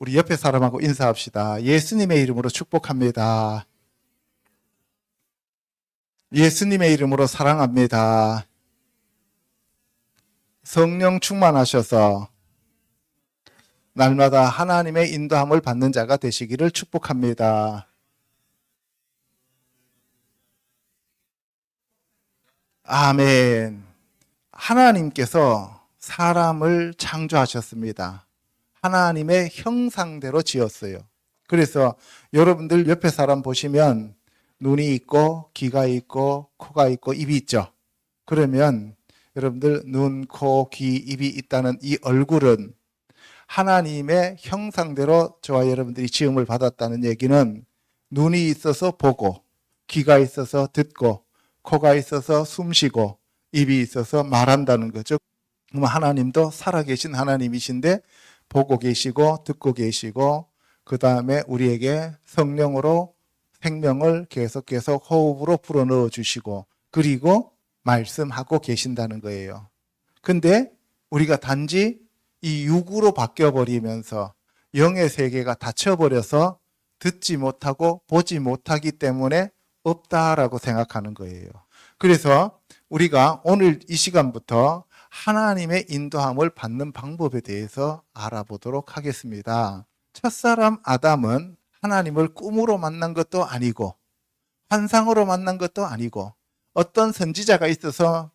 우리 옆에 사람하고 인사합시다. 예수님의 이름으로 축복합니다. 예수님의 이름으로 사랑합니다. 성령 충만하셔서 날마다 하나님의 인도함을 받는 자가 되시기를 축복합니다. 아멘. 하나님께서 사람을 창조하셨습니다. 하나님의 형상대로 지었어요. 그래서 여러분들 옆에 사람 보시면 눈이 있고 귀가 있고 코가 있고 입이 있죠. 그러면 여러분들 눈, 코, 귀, 입이 있다는 이 얼굴은 하나님의 형상대로 저와 여러분들이 지음을 받았다는 얘기는 눈이 있어서 보고, 귀가 있어서 듣고, 코가 있어서 숨쉬고, 입이 있어서 말한다는 거죠. 그럼 하나님도 살아계신 하나님이신데 보고 계시고 듣고 계시고 그 다음에 우리에게 성령으로 생명을 계속 호흡으로 불어넣어 주시고 그리고 말씀하고 계신다는 거예요. 근데 우리가 단지 이 육으로 바뀌어버리면서 영의 세계가 닫혀버려서 듣지 못하고 보지 못하기 때문에 없다라고 생각하는 거예요. 그래서 우리가 오늘 이 시간부터 하나님의 인도함을 받는 방법에 대해서 알아보도록 하겠습니다. 첫사람 아담은 하나님을 꿈으로 만난 것도 아니고 환상으로 만난 것도 아니고 어떤 선지자가 있어서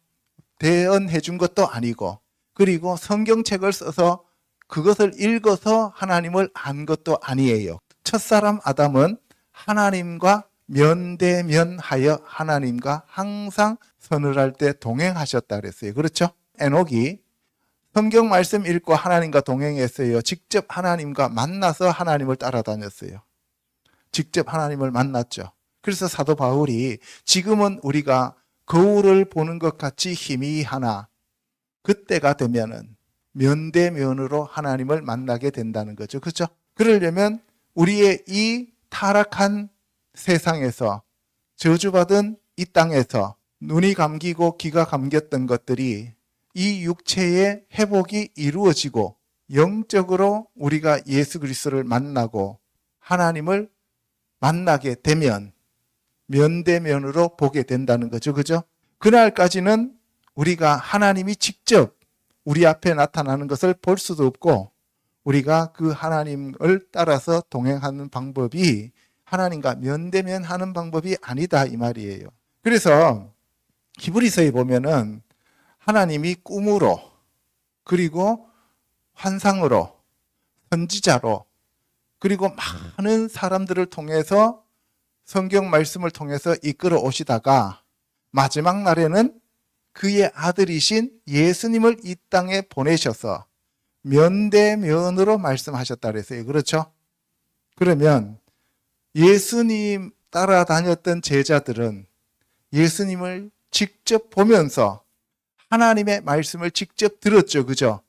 대언해 준 것도 아니고 그리고 성경책을 써서 그것을 읽어서 하나님을 안 것도 아니에요. 첫사람 아담은 하나님과 면대면하여 하나님과 항상 서늘할 때 동행하셨다 그랬어요. 그렇죠? 에녹이 성경 말씀 읽고 하나님과 동행했어요. 직접 하나님과 만나서 하나님을 따라다녔어요. 직접 하나님을 만났죠. 그래서 사도 바울이 지금은 우리가 거울을 보는 것 같이 희미하나 그때가 되면은 면대면으로 하나님을 만나게 된다는 거죠. 그렇죠? 그러려면 우리의 이 타락한 세상에서 저주받은 이 땅에서 눈이 감기고 귀가 감겼던 것들이 이 육체의 회복이 이루어지고 영적으로 우리가 예수 그리스도를 만나고 하나님을 만나게 되면 면대면으로 보게 된다는 거죠. 그죠? 그날까지는 우리가 하나님이 직접 우리 앞에 나타나는 것을 볼 수도 없고 우리가 그 하나님을 따라서 동행하는 방법이 하나님과 면대면하는 방법이 아니다 이 말이에요. 그래서 히브리서에 보면은 하나님이 꿈으로 그리고 환상으로 선지자로 그리고 많은 사람들을 통해서 성경 말씀을 통해서 이끌어 오시다가 마지막 날에는 그의 아들이신 예수님을 이 땅에 보내셔서 면대면으로 말씀하셨다 그랬어요. 그렇죠? 그러면 예수님 따라다녔던 제자들은 예수님을 직접 보면서 하나님의 말씀을 직접 들었죠. 그죠?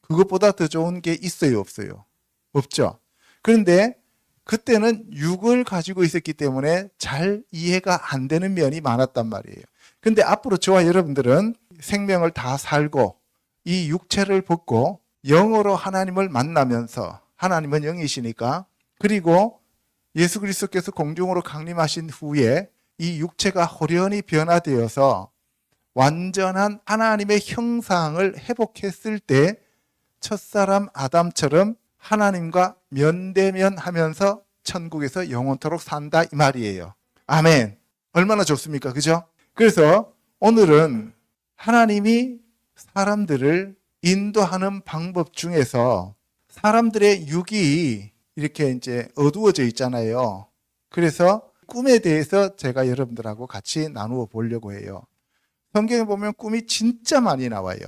그것보다 더 좋은 게 있어요? 없어요? 없죠. 그런데 그때는 육을 가지고 있었기 때문에 잘 이해가 안 되는 면이 많았단 말이에요. 근데 앞으로 저와 여러분들은 생명을 다 살고 이 육체를 벗고 영으로 하나님을 만나면서 하나님은 영이시니까 그리고 예수 그리스도께서 공중으로 강림하신 후에 이 육체가 호련히 변화되어서 완전한 하나님의 형상을 회복했을 때 첫사람 아담처럼 하나님과 면대면하면서 천국에서 영원토록 산다 이 말이에요. 아멘. 얼마나 좋습니까? 그죠? 그래서 오늘은 하나님이 사람들을 인도하는 방법 중에서 사람들의 육이 이렇게 이제 어두워져 있잖아요. 그래서 꿈에 대해서 제가 여러분들하고 같이 나누어 보려고 해요. 성경에 보면 꿈이 진짜 많이 나와요.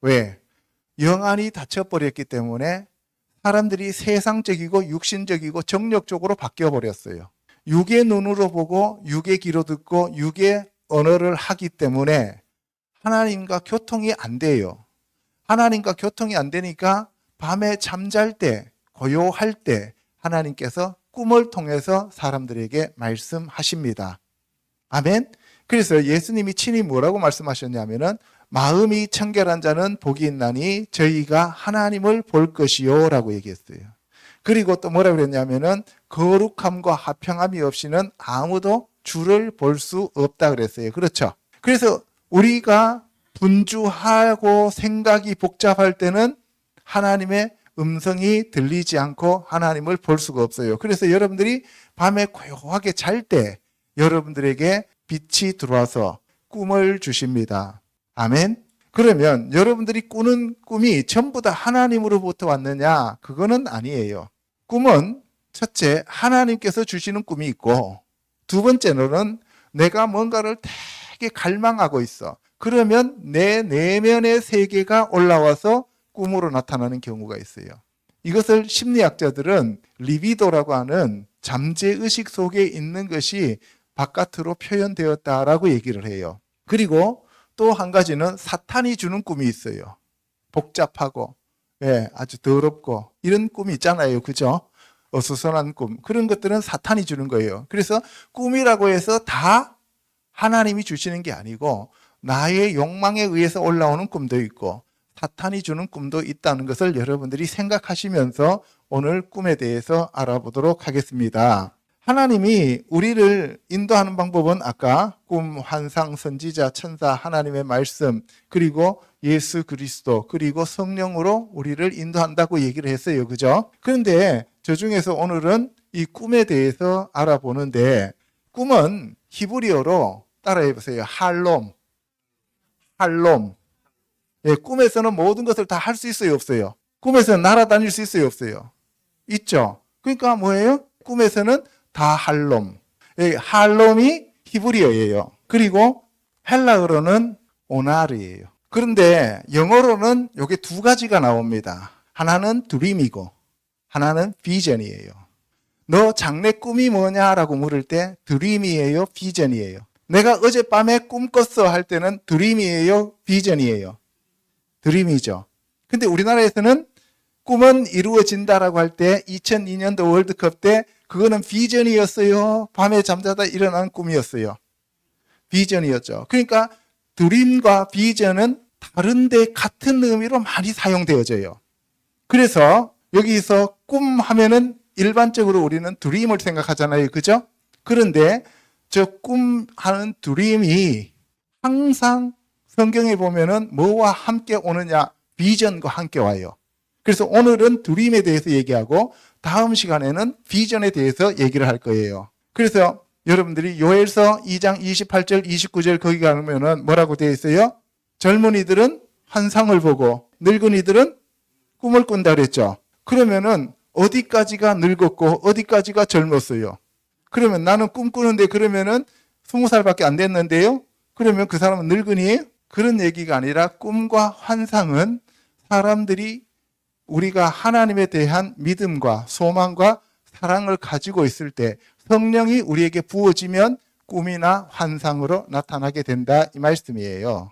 왜? 영안이 닫혀버렸기 때문에 사람들이 세상적이고 육신적이고 정력적으로 바뀌어버렸어요. 육의 눈으로 보고 육의 귀로 듣고 육의 언어를 하기 때문에 하나님과 교통이 안 돼요. 하나님과 교통이 안 되니까 밤에 잠잘 때, 고요할 때 하나님께서 꿈을 통해서 사람들에게 말씀하십니다. 아멘. 그래서 예수님이 친히 뭐라고 말씀하셨냐면은 마음이 청결한 자는 복이 있나니 저희가 하나님을 볼 것이요 라고 얘기했어요. 그리고 또 뭐라 그랬냐면은 거룩함과 화평함이 없이는 아무도 주를 볼 수 없다 그랬어요. 그렇죠? 그래서 우리가 분주하고 생각이 복잡할 때는 하나님의 음성이 들리지 않고 하나님을 볼 수가 없어요. 그래서 여러분들이 밤에 고요하게 잘 때 여러분들에게 빛이 들어와서 꿈을 주십니다. 아멘. 그러면 여러분들이 꾸는 꿈이 전부 다 하나님으로부터 왔느냐? 그거는 아니에요. 꿈은 첫째, 하나님께서 주시는 꿈이 있고, 두 번째로는 내가 뭔가를 되게 갈망하고 있어. 그러면 내 내면의 세계가 올라와서 꿈으로 나타나는 경우가 있어요. 이것을 심리학자들은 리비도라고 하는 잠재의식 속에 있는 것이 바깥으로 표현되었다라고 얘기를 해요. 그리고 또 한 가지는 사탄이 주는 꿈이 있어요. 복잡하고 아주 더럽고 이런 꿈이 있잖아요. 그죠? 어수선한 꿈. 그런 것들은 사탄이 주는 거예요. 그래서 꿈이라고 해서 다 하나님이 주시는 게 아니고 나의 욕망에 의해서 올라오는 꿈도 있고 사탄이 주는 꿈도 있다는 것을 여러분들이 생각하시면서 오늘 꿈에 대해서 알아보도록 하겠습니다. 하나님이 우리를 인도하는 방법은 아까 꿈, 환상, 선지자, 천사, 하나님의 말씀, 그리고 예수 그리스도, 그리고 성령으로 우리를 인도한다고 얘기를 했어요. 그죠? 그런데 저 중에서 오늘은 이 꿈에 대해서 알아보는데 꿈은 히브리어로 따라해 보세요. 할롬. 할롬. 예, 꿈에서는 모든 것을 다 할 수 있어요, 없어요? 꿈에서는 날아다닐 수 있어요, 없어요? 있죠? 그러니까 뭐예요? 꿈에서는 다 할롬. 예, 할롬이 히브리어예요. 그리고 헬라어로는 오나르예요. 그런데 영어로는 이게 두 가지가 나옵니다. 하나는 드림이고 하나는 비전이에요. 너 장래 꿈이 뭐냐라고 물을 때 드림이에요, 비전이에요? 내가 어젯밤에 꿈 꿨어 할 때는 드림이에요, 비전이에요? 드림이죠. 근데 우리나라에서는 꿈은 이루어진다라고 할 때 2002년도 월드컵 때 그거는 비전이었어요? 밤에 잠자다 일어난 꿈이었어요? 비전이었죠. 그러니까 드림과 비전은 다른데 같은 의미로 많이 사용되어져요. 그래서 여기서 꿈 하면은 일반적으로 우리는 드림을 생각하잖아요. 그죠? 그런데 저 꿈하는 드림이 항상 성경에 보면은 뭐와 함께 오느냐? 비전과 함께 와요. 그래서 오늘은 드림에 대해서 얘기하고 다음 시간에는 비전에 대해서 얘기를 할 거예요. 그래서 여러분들이 요엘서 2장 28절 29절 거기 가면은 뭐라고 되어 있어요? 젊은이들은 환상을 보고 늙은이들은 꿈을 꾼다 그랬죠. 그러면은 어디까지가 늙었고 어디까지가 젊었어요? 그러면 나는 꿈꾸는데 그러면은 20살밖에 안 됐는데요? 그러면 그 사람은 늙은이에요? 그런 얘기가 아니라 꿈과 환상은 사람들이 우리가 하나님에 대한 믿음과 소망과 사랑을 가지고 있을 때 성령이 우리에게 부어지면 꿈이나 환상으로 나타나게 된다 이 말씀이에요.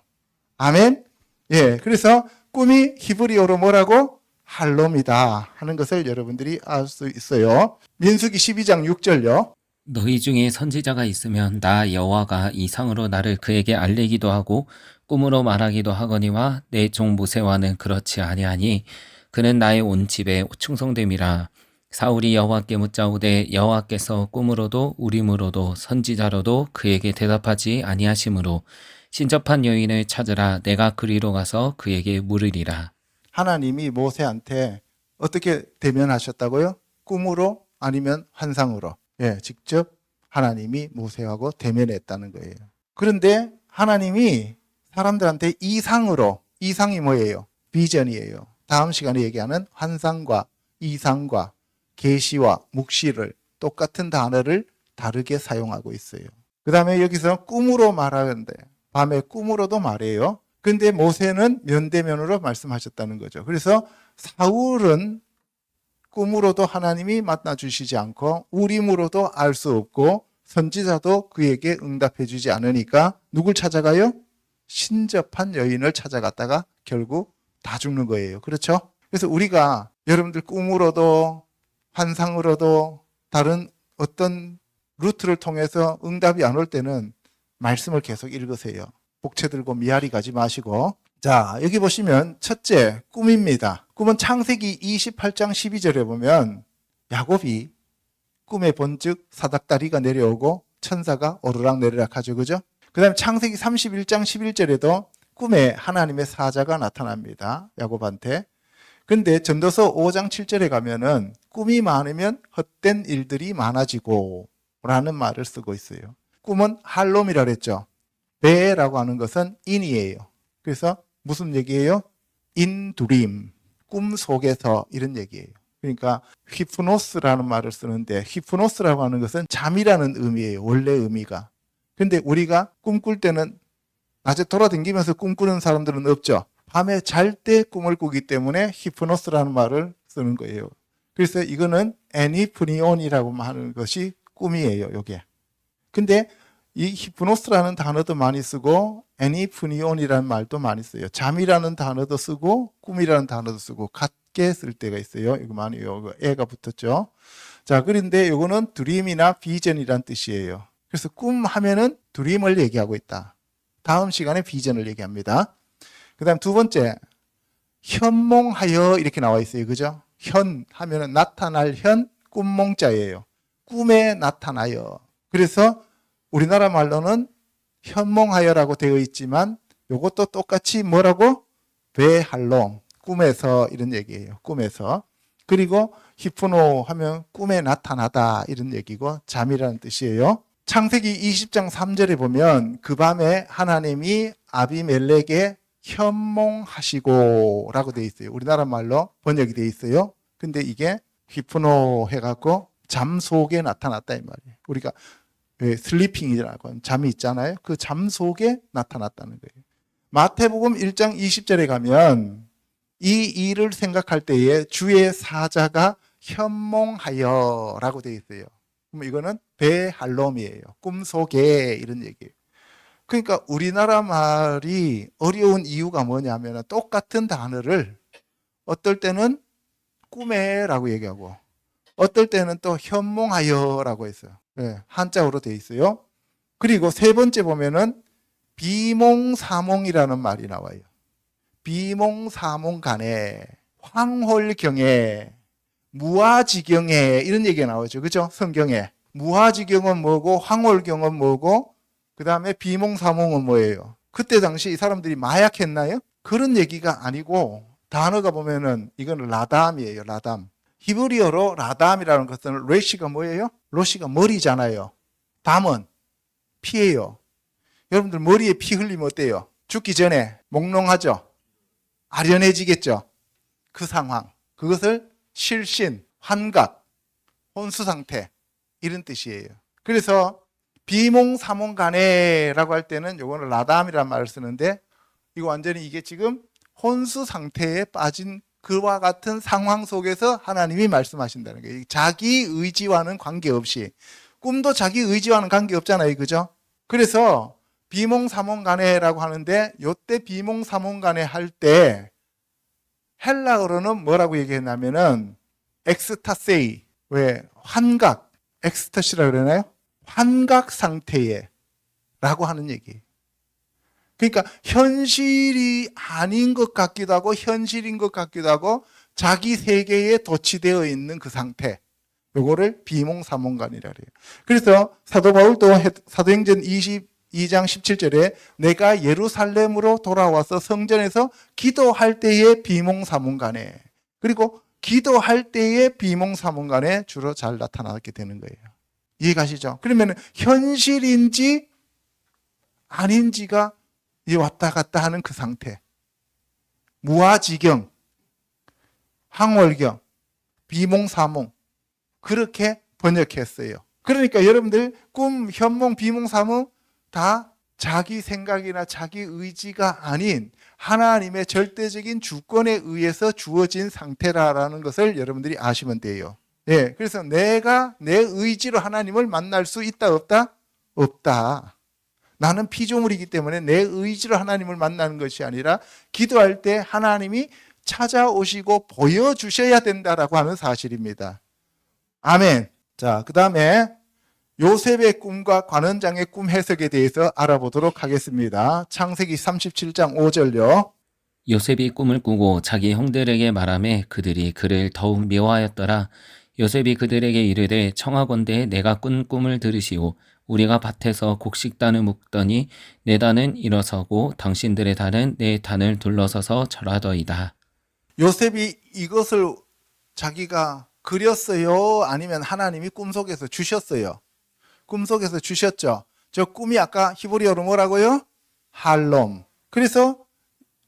아멘? 예, 그래서 꿈이 히브리어로 뭐라고? 할롬이다 하는 것을 여러분들이 알 수 있어요. 민수기 12장 6절요. 너희 중에 선지자가 있으면 나 여호와가 이상으로 나를 그에게 알리기도 하고 꿈으로 말하기도 하거니와 내 종 모세와는 그렇지 아니하니 그는 나의 온 집에 충성됨이라. 사울이 여호와께 묻자오되 여호와께서 꿈으로도 우림으로도 선지자로도 그에게 대답하지 아니하시므로 신접한 여인을 찾으라. 내가 그리로 가서 그에게 물으리라. 하나님이 모세한테 어떻게 대면하셨다고요? 꿈으로 아니면 환상으로? 예, 직접 하나님이 모세하고 대면했다는 거예요. 그런데 하나님이 사람들한테 이상으로, 이상이 뭐예요? 비전이에요. 다음 시간에 얘기하는 환상과 이상과 계시와 묵시를 똑같은 단어를 다르게 사용하고 있어요. 그 다음에 여기서 꿈으로 말하는데 밤에 꿈으로도 말해요. 근데 모세는 면대면으로 말씀하셨다는 거죠. 그래서 사울은 꿈으로도 하나님이 만나주시지 않고 우림으로도 알 수 없고 선지자도 그에게 응답해 주지 않으니까 누굴 찾아가요? 신접한 여인을 찾아갔다가 결국 다 죽는 거예요. 그렇죠? 그래서 우리가 여러분들 꿈으로도 환상으로도 다른 어떤 루트를 통해서 응답이 안 올 때는 말씀을 계속 읽으세요. 복채 들고 미아리 가지 마시고. 자, 여기 보시면 첫째 꿈입니다. 꿈은 창세기 28장 12절에 보면 야곱이 꿈에 본즉 사닥다리가 내려오고 천사가 오르락 내리락 하죠. 그죠? 그 다음에 창세기 31장 11절에도 꿈에 하나님의 사자가 나타납니다. 야곱한테. 근데 전도서 5장 7절에 가면은 꿈이 많으면 헛된 일들이 많아지고 라는 말을 쓰고 있어요. 꿈은 할롬이라 그랬죠. 배라고 하는 것은 인이에요. 그래서 무슨 얘기예요? 인두림, 꿈 속에서 이런 얘기예요. 그러니까 히프노스라는 말을 쓰는데 히프노스라고 하는 것은 잠이라는 의미예요. 원래 의미가. 근데 우리가 꿈꿀 때는 낮에 돌아다니면서 꿈꾸는 사람들은 없죠. 밤에 잘 때 꿈을 꾸기 때문에 히프노스라는 말을 쓰는 거예요. 그래서 이거는 애니프니온이라고 하는 것이 꿈이에요. 요게. 근데 이 히프노스라는 단어도 많이 쓰고 애니프니온이라는 말도 많이 써요. 잠이라는 단어도 쓰고 꿈이라는 단어도 쓰고 같게 쓸 때가 있어요. 이거 많이 애가 붙었죠. 자, 그런데 이거는 드림이나 비전이란 뜻이에요. 그래서 꿈 하면은 드림을 얘기하고 있다. 다음 시간에 비전을 얘기합니다. 그 다음 두 번째, 현몽하여 이렇게 나와 있어요. 그죠? 현 하면은 나타날 현, 꿈몽자예요. 꿈에 나타나여. 그래서 우리나라 말로는 현몽하여라고 되어 있지만 이것도 똑같이 뭐라고? 배할롬, 꿈에서 이런 얘기예요. 꿈에서. 그리고 히프노 하면 꿈에 나타나다 이런 얘기고 잠이라는 뜻이에요. 창세기 20장 3절에 보면 그 밤에 하나님이 아비멜렉에 현몽하시고 라고 되어 있어요. 우리나라 말로 번역이 되어 있어요. 근데 이게 히프노 해갖고 잠 속에 나타났다 이 말이에요. 우리가 슬리핑이라고 하는 잠이 있잖아요. 그 잠 속에 나타났다는 거예요. 마태복음 1장 20절에 가면 이 일을 생각할 때에 주의 사자가 현몽하여 라고 되어 있어요. 그럼 이거는 배할롬이에요. 꿈속에 이런 얘기예요. 그러니까 우리나라 말이 어려운 이유가 뭐냐면 똑같은 단어를 어떨 때는 꿈에라고 얘기하고 어떨 때는 또 현몽하여라고 했어요. 네, 한자어로 되어 있어요. 그리고 세 번째 보면은 비몽사몽이라는 말이 나와요. 비몽사몽간에 황홀경에 무아지경에 이런 얘기가 나오죠. 그죠? 성경에. 무아지경은 뭐고 황홀경은 뭐고 그 다음에 비몽사몽은 뭐예요? 그때 당시 이 사람들이 마약했나요? 그런 얘기가 아니고 단어가 보면은 이건 라담이에요. 라담. 히브리어로 라담이라는 것은 레시가 뭐예요? 로시가 머리잖아요. 담은 피예요. 여러분들 머리에 피 흘리면 어때요? 죽기 전에 몽롱하죠? 아련해지겠죠? 그 상황. 그것을 실신, 환각, 혼수상태 이런 뜻이에요. 그래서 비몽사몽간에라고 할 때는 요거는 라담이라는 말을 쓰는데 이거 완전히 이게 지금 혼수상태에 빠진 그와 같은 상황 속에서 하나님이 말씀하신다는 거예요. 자기 의지와는 관계없이. 꿈도 자기 의지와는 관계없잖아요. 그죠? 그래서 비몽사몽간에라고 하는데 요때 비몽사몽간에 할 때 헬라어로는 뭐라고 얘기했냐면은 엑스타세이, 왜 환각, 엑스터시라고 그러나요? 환각 상태에 라고 하는 얘기예요. 그러니까 현실이 아닌 것 같기도 하고 현실인 것 같기도 하고 자기 세계에 도취되어 있는 그 상태, 요거를 비몽사몽간이라 그래요. 그래서 사도 바울도 사도행전 22장 17절에 내가 예루살렘으로 돌아와서 성전에서 기도할 때의 비몽사몽간에, 그리고 기도할 때의 비몽사몽간에 주로 잘 나타나게 되는 거예요. 이해가시죠? 그러면 현실인지 아닌지가 왔다 갔다 하는 그 상태. 무아지경, 황홀경, 비몽사몽 그렇게 번역했어요. 그러니까 여러분들 꿈, 현몽, 비몽사몽 다 자기 생각이나 자기 의지가 아닌 하나님의 절대적인 주권에 의해서 주어진 상태라는 것을 여러분들이 아시면 돼요. 예, 그래서 내가 내 의지로 하나님을 만날 수 있다 없다? 없다. 나는 피조물이기 때문에 내 의지로 하나님을 만나는 것이 아니라 기도할 때 하나님이 찾아오시고 보여주셔야 된다라고 하는 사실입니다. 아멘. 자, 그 다음에 요셉의 꿈과 관원장의 꿈 해석에 대해서 알아보도록 하겠습니다. 창세기 37장 5절요. 요셉이 꿈을 꾸고 자기 형들에게 말하매 그들이 그를 더욱 미워하였더라. 요셉이 그들에게 이르되 청하건대 내가 꾼 꿈을 들으시오. 우리가 밭에서 곡식단을 묶더니 내 단은 일어서고 당신들의 단은 내 단을 둘러서서 절하더이다. 요셉이 이것을 자기가 그렸어요? 아니면 하나님이 꿈속에서 주셨어요? 꿈속에서 주셨죠. 저 꿈이 아까 히브리어로 뭐라고요? 할롬. 그래서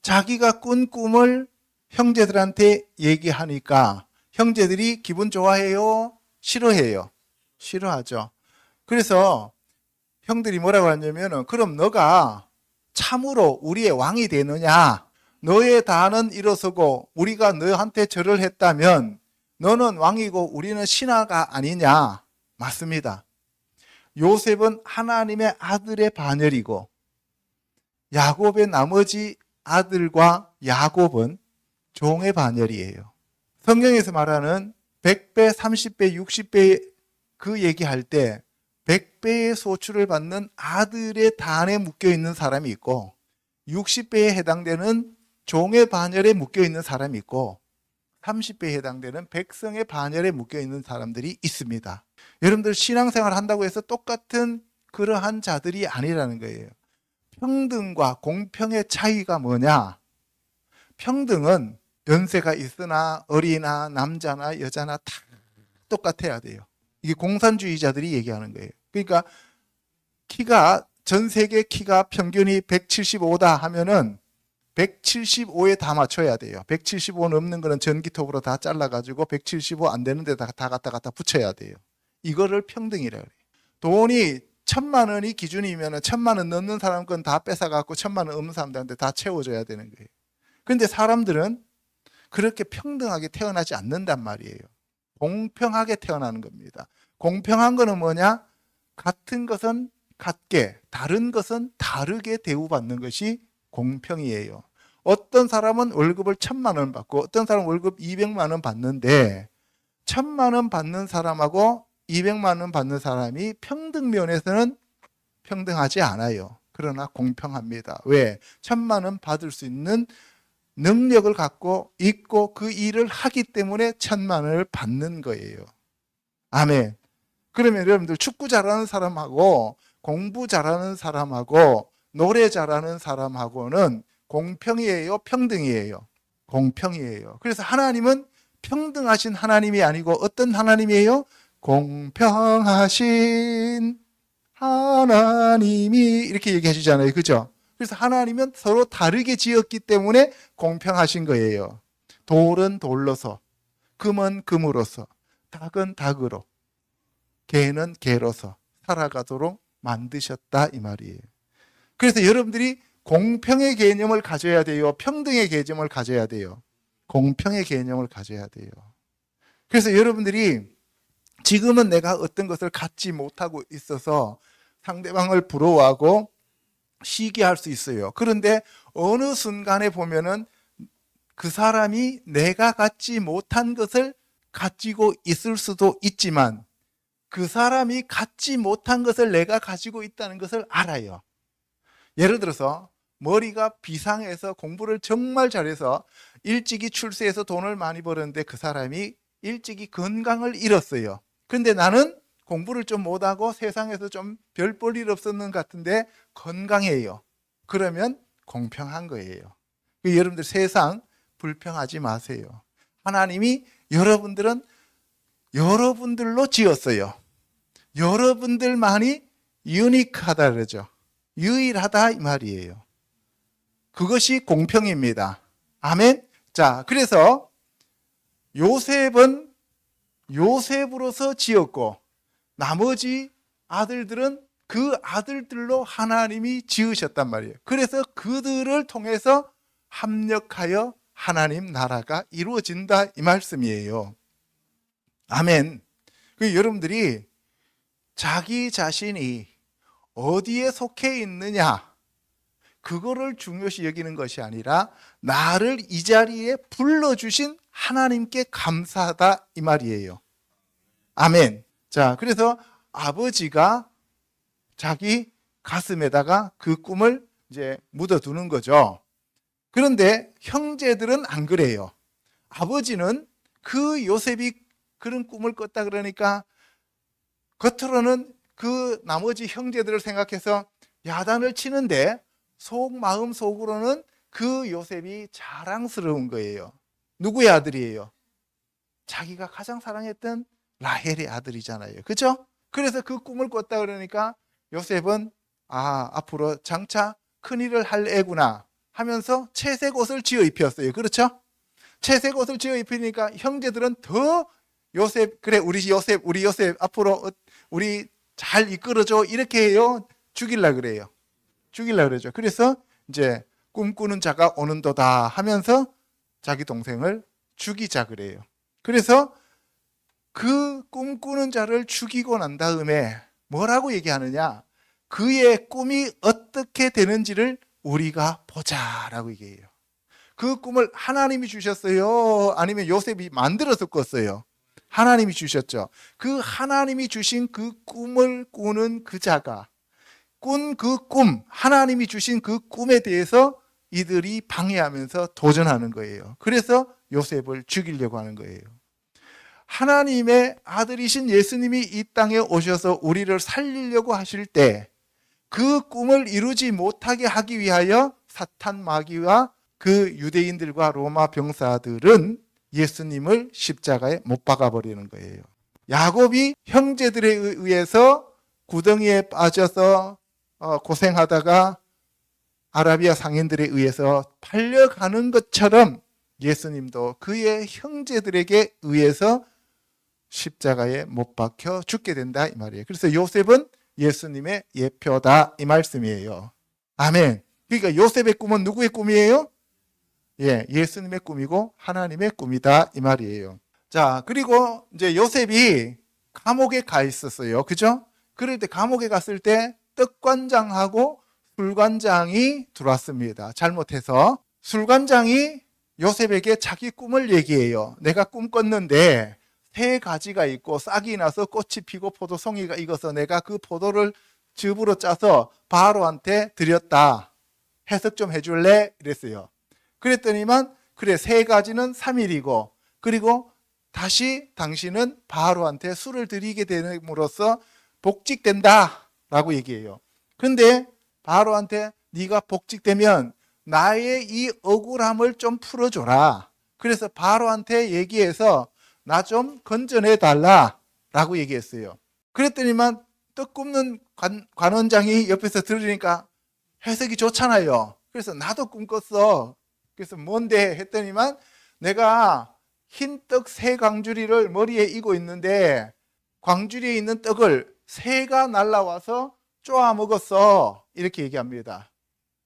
자기가 꾼 꿈을 형제들한테 얘기하니까 형제들이 기분 좋아해요? 싫어해요? 싫어하죠. 그래서 형들이 뭐라고 하냐면은 그럼 너가 참으로 우리의 왕이 되느냐? 너의 단은 일어서고 우리가 너한테 절을 했다면 너는 왕이고 우리는 신하가 아니냐? 맞습니다. 요셉은 하나님의 아들의 반열이고 야곱의 나머지 아들과 야곱은 종의 반열이에요. 성경에서 말하는 100배, 30배, 60배 그 얘기할 때 100배의 소출을 받는 아들의 단에 묶여있는 사람이 있고 60배에 해당되는 종의 반열에 묶여있는 사람이 있고 30배에 해당되는 백성의 반열에 묶여있는 사람들이 있습니다. 여러분들 신앙생활 한다고 해서 똑같은 그러한 자들이 아니라는 거예요. 평등과 공평의 차이가 뭐냐? 평등은 연세가 있으나 어리나 남자나 여자나 다 똑같아야 돼요. 이게 공산주의자들이 얘기하는 거예요. 그러니까 키가 전 세계 키가 평균이 175다 하면은 175에 다 맞춰야 돼요. 175 넘는 거는 전기톱으로 다 잘라가지고 175 안 되는 데다 다 갖다 붙여야 돼요. 이거를 평등이라 그래요. 돈이 1,000만 원이 기준이면 1,000만 원 넘는 사람 건 다 뺏어갖고 1,000만 원 없는 사람들한테 다 채워줘야 되는 거예요. 그런데 사람들은 그렇게 평등하게 태어나지 않는단 말이에요. 공평하게 태어나는 겁니다. 공평한 거는 뭐냐? 같은 것은 같게, 다른 것은 다르게 대우받는 것이 공평이에요. 어떤 사람은 월급을 1,000만 원 받고 어떤 사람은 월급 200만 원 받는데 1,000만 원 받는 사람하고 200만 원 받는 사람이 평등 면에서는 평등하지 않아요. 그러나 공평합니다. 왜? 1,000만 원 받을 수 있는 능력을 갖고 있고 그 일을 하기 때문에 1,000만 원을 받는 거예요. 아멘. 그러면 여러분들 축구 잘하는 사람하고 공부 잘하는 사람하고 노래 잘하는 사람하고는 공평이에요? 평등이에요? 공평이에요. 그래서 하나님은 평등하신 하나님이 아니고 어떤 하나님이에요? 공평하신 하나님이 이렇게 얘기해 주잖아요. 그죠? 그래서 하나님은 서로 다르게 지었기 때문에 공평하신 거예요. 돌은 돌로서, 금은 금으로서, 닭은 닭으로, 개는 개로서 살아가도록 만드셨다 이 말이에요. 그래서 여러분들이 공평의 개념을 가져야 돼요? 평등의 개념을 가져야 돼요? 공평의 개념을 가져야 돼요. 그래서 여러분들이 지금은 내가 어떤 것을 갖지 못하고 있어서 상대방을 부러워하고 시기할 수 있어요. 그런데 어느 순간에 보면은 그 사람이 내가 갖지 못한 것을 가지고 있을 수도 있지만 그 사람이 갖지 못한 것을 내가 가지고 있다는 것을 알아요. 예를 들어서 머리가 비상해서 공부를 정말 잘해서 일찍이 출세해서 돈을 많이 벌었는데 그 사람이 일찍이 건강을 잃었어요. 그런데 나는 공부를 좀 못하고 세상에서 좀 별 볼 일 없었는 것 같은데 건강해요. 그러면 공평한 거예요. 여러분들 세상 불평하지 마세요. 하나님이 여러분들은 여러분들로 지었어요. 여러분들만이 유니크하다 그러죠. 유일하다 이 말이에요. 그것이 공평입니다. 아멘. 자, 그래서 요셉은 요셉으로서 지었고 나머지 아들들은 그 아들들로 하나님이 지으셨단 말이에요. 그래서 그들을 통해서 합력하여 하나님 나라가 이루어진다 이 말씀이에요. 아멘. 여러분들이 자기 자신이 어디에 속해 있느냐 그거를 중요시 여기는 것이 아니라 나를 이 자리에 불러주신 하나님께 감사하다 이 말이에요. 아멘. 자, 그래서 아버지가 자기 가슴에다가 그 꿈을 이제 묻어두는 거죠. 그런데 형제들은 안 그래요. 아버지는 그 요셉이 그런 꿈을 꿨다 그러니까 겉으로는 그 나머지 형제들을 생각해서 야단을 치는데 마음 속으로는 그 요셉이 자랑스러운 거예요. 누구의 아들이에요? 자기가 가장 사랑했던 라헬의 아들이잖아요. 그죠? 그래서 그 꿈을 꿨다 그러니까 요셉은 앞으로 장차 큰일을 할 애구나 하면서 채색 옷을 지어 입혔어요. 그렇죠? 채색 옷을 지어 입히니까 형제들은 더 요셉, 그래 우리 요셉 앞으로 우리 잘 이끌어줘 이렇게 해요. 죽일라 그래요. 죽일라 그러죠. 그래서 이제 꿈꾸는 자가 오는도다 하면서 자기 동생을 죽이자 그래요. 그래서 그 꿈꾸는 자를 죽이고 난 다음에 뭐라고 얘기하느냐? 그의 꿈이 어떻게 되는지를 우리가 보자라고 얘기해요. 그 꿈을 하나님이 주셨어요? 아니면 요셉이 만들어서 꿨어요? 하나님이 주셨죠. 그 하나님이 주신 그 꿈을 꾸는 그 자가 꾼 그 꿈, 하나님이 주신 그 꿈에 대해서 이들이 방해하면서 도전하는 거예요. 그래서 요셉을 죽이려고 하는 거예요. 하나님의 아들이신 예수님이 이 땅에 오셔서 우리를 살리려고 하실 때 그 꿈을 이루지 못하게 하기 위하여 사탄 마귀와 그 유대인들과 로마 병사들은 예수님을 십자가에 못 박아버리는 거예요. 야곱이 형제들에 의해서 구덩이에 빠져서 고생하다가 아라비아 상인들에 의해서 팔려가는 것처럼 예수님도 그의 형제들에게 의해서 십자가에 못 박혀 죽게 된다 이 말이에요. 그래서 요셉은 예수님의 예표다 이 말씀이에요. 아멘. 그러니까 요셉의 꿈은 누구의 꿈이에요? 예수님의 꿈이고 하나님의 꿈이다 이 말이에요. 자, 그리고 이제 요셉이 감옥에 가 있었어요. 그죠? 그럴 때 감옥에 갔을 때 떡관장하고 술관장이 들어왔습니다. 잘못해서 술관장이 요셉에게 자기 꿈을 얘기해요. 내가 꿈 꿨는데 새 가지가 있고 싹이 나서 꽃이 피고 포도송이가 익어서 내가 그 포도를 즙으로 짜서 바로한테 드렸다. 해석 좀 해줄래? 이랬어요. 그랬더니만 그래 새 가지는 3일이고 그리고 다시 당신은 바로한테 술을 드리게 됨으로써 복직된다 라고 얘기해요. 근데 바로한테 네가 복직되면 나의 이 억울함을 좀 풀어줘라. 그래서 바로한테 얘기해서 나 좀 건져내 달라 라고 얘기했어요. 그랬더니만 떡 굽는 관원장이 옆에서 들으니까 해석이 좋잖아요. 그래서 나도 꿈 꿨어. 그래서 뭔데 했더니만 내가 흰떡 새 광주리를 머리에 이고 있는데 광주리에 있는 떡을 새가 날라와서 쪼아 먹었어. 이렇게 얘기합니다.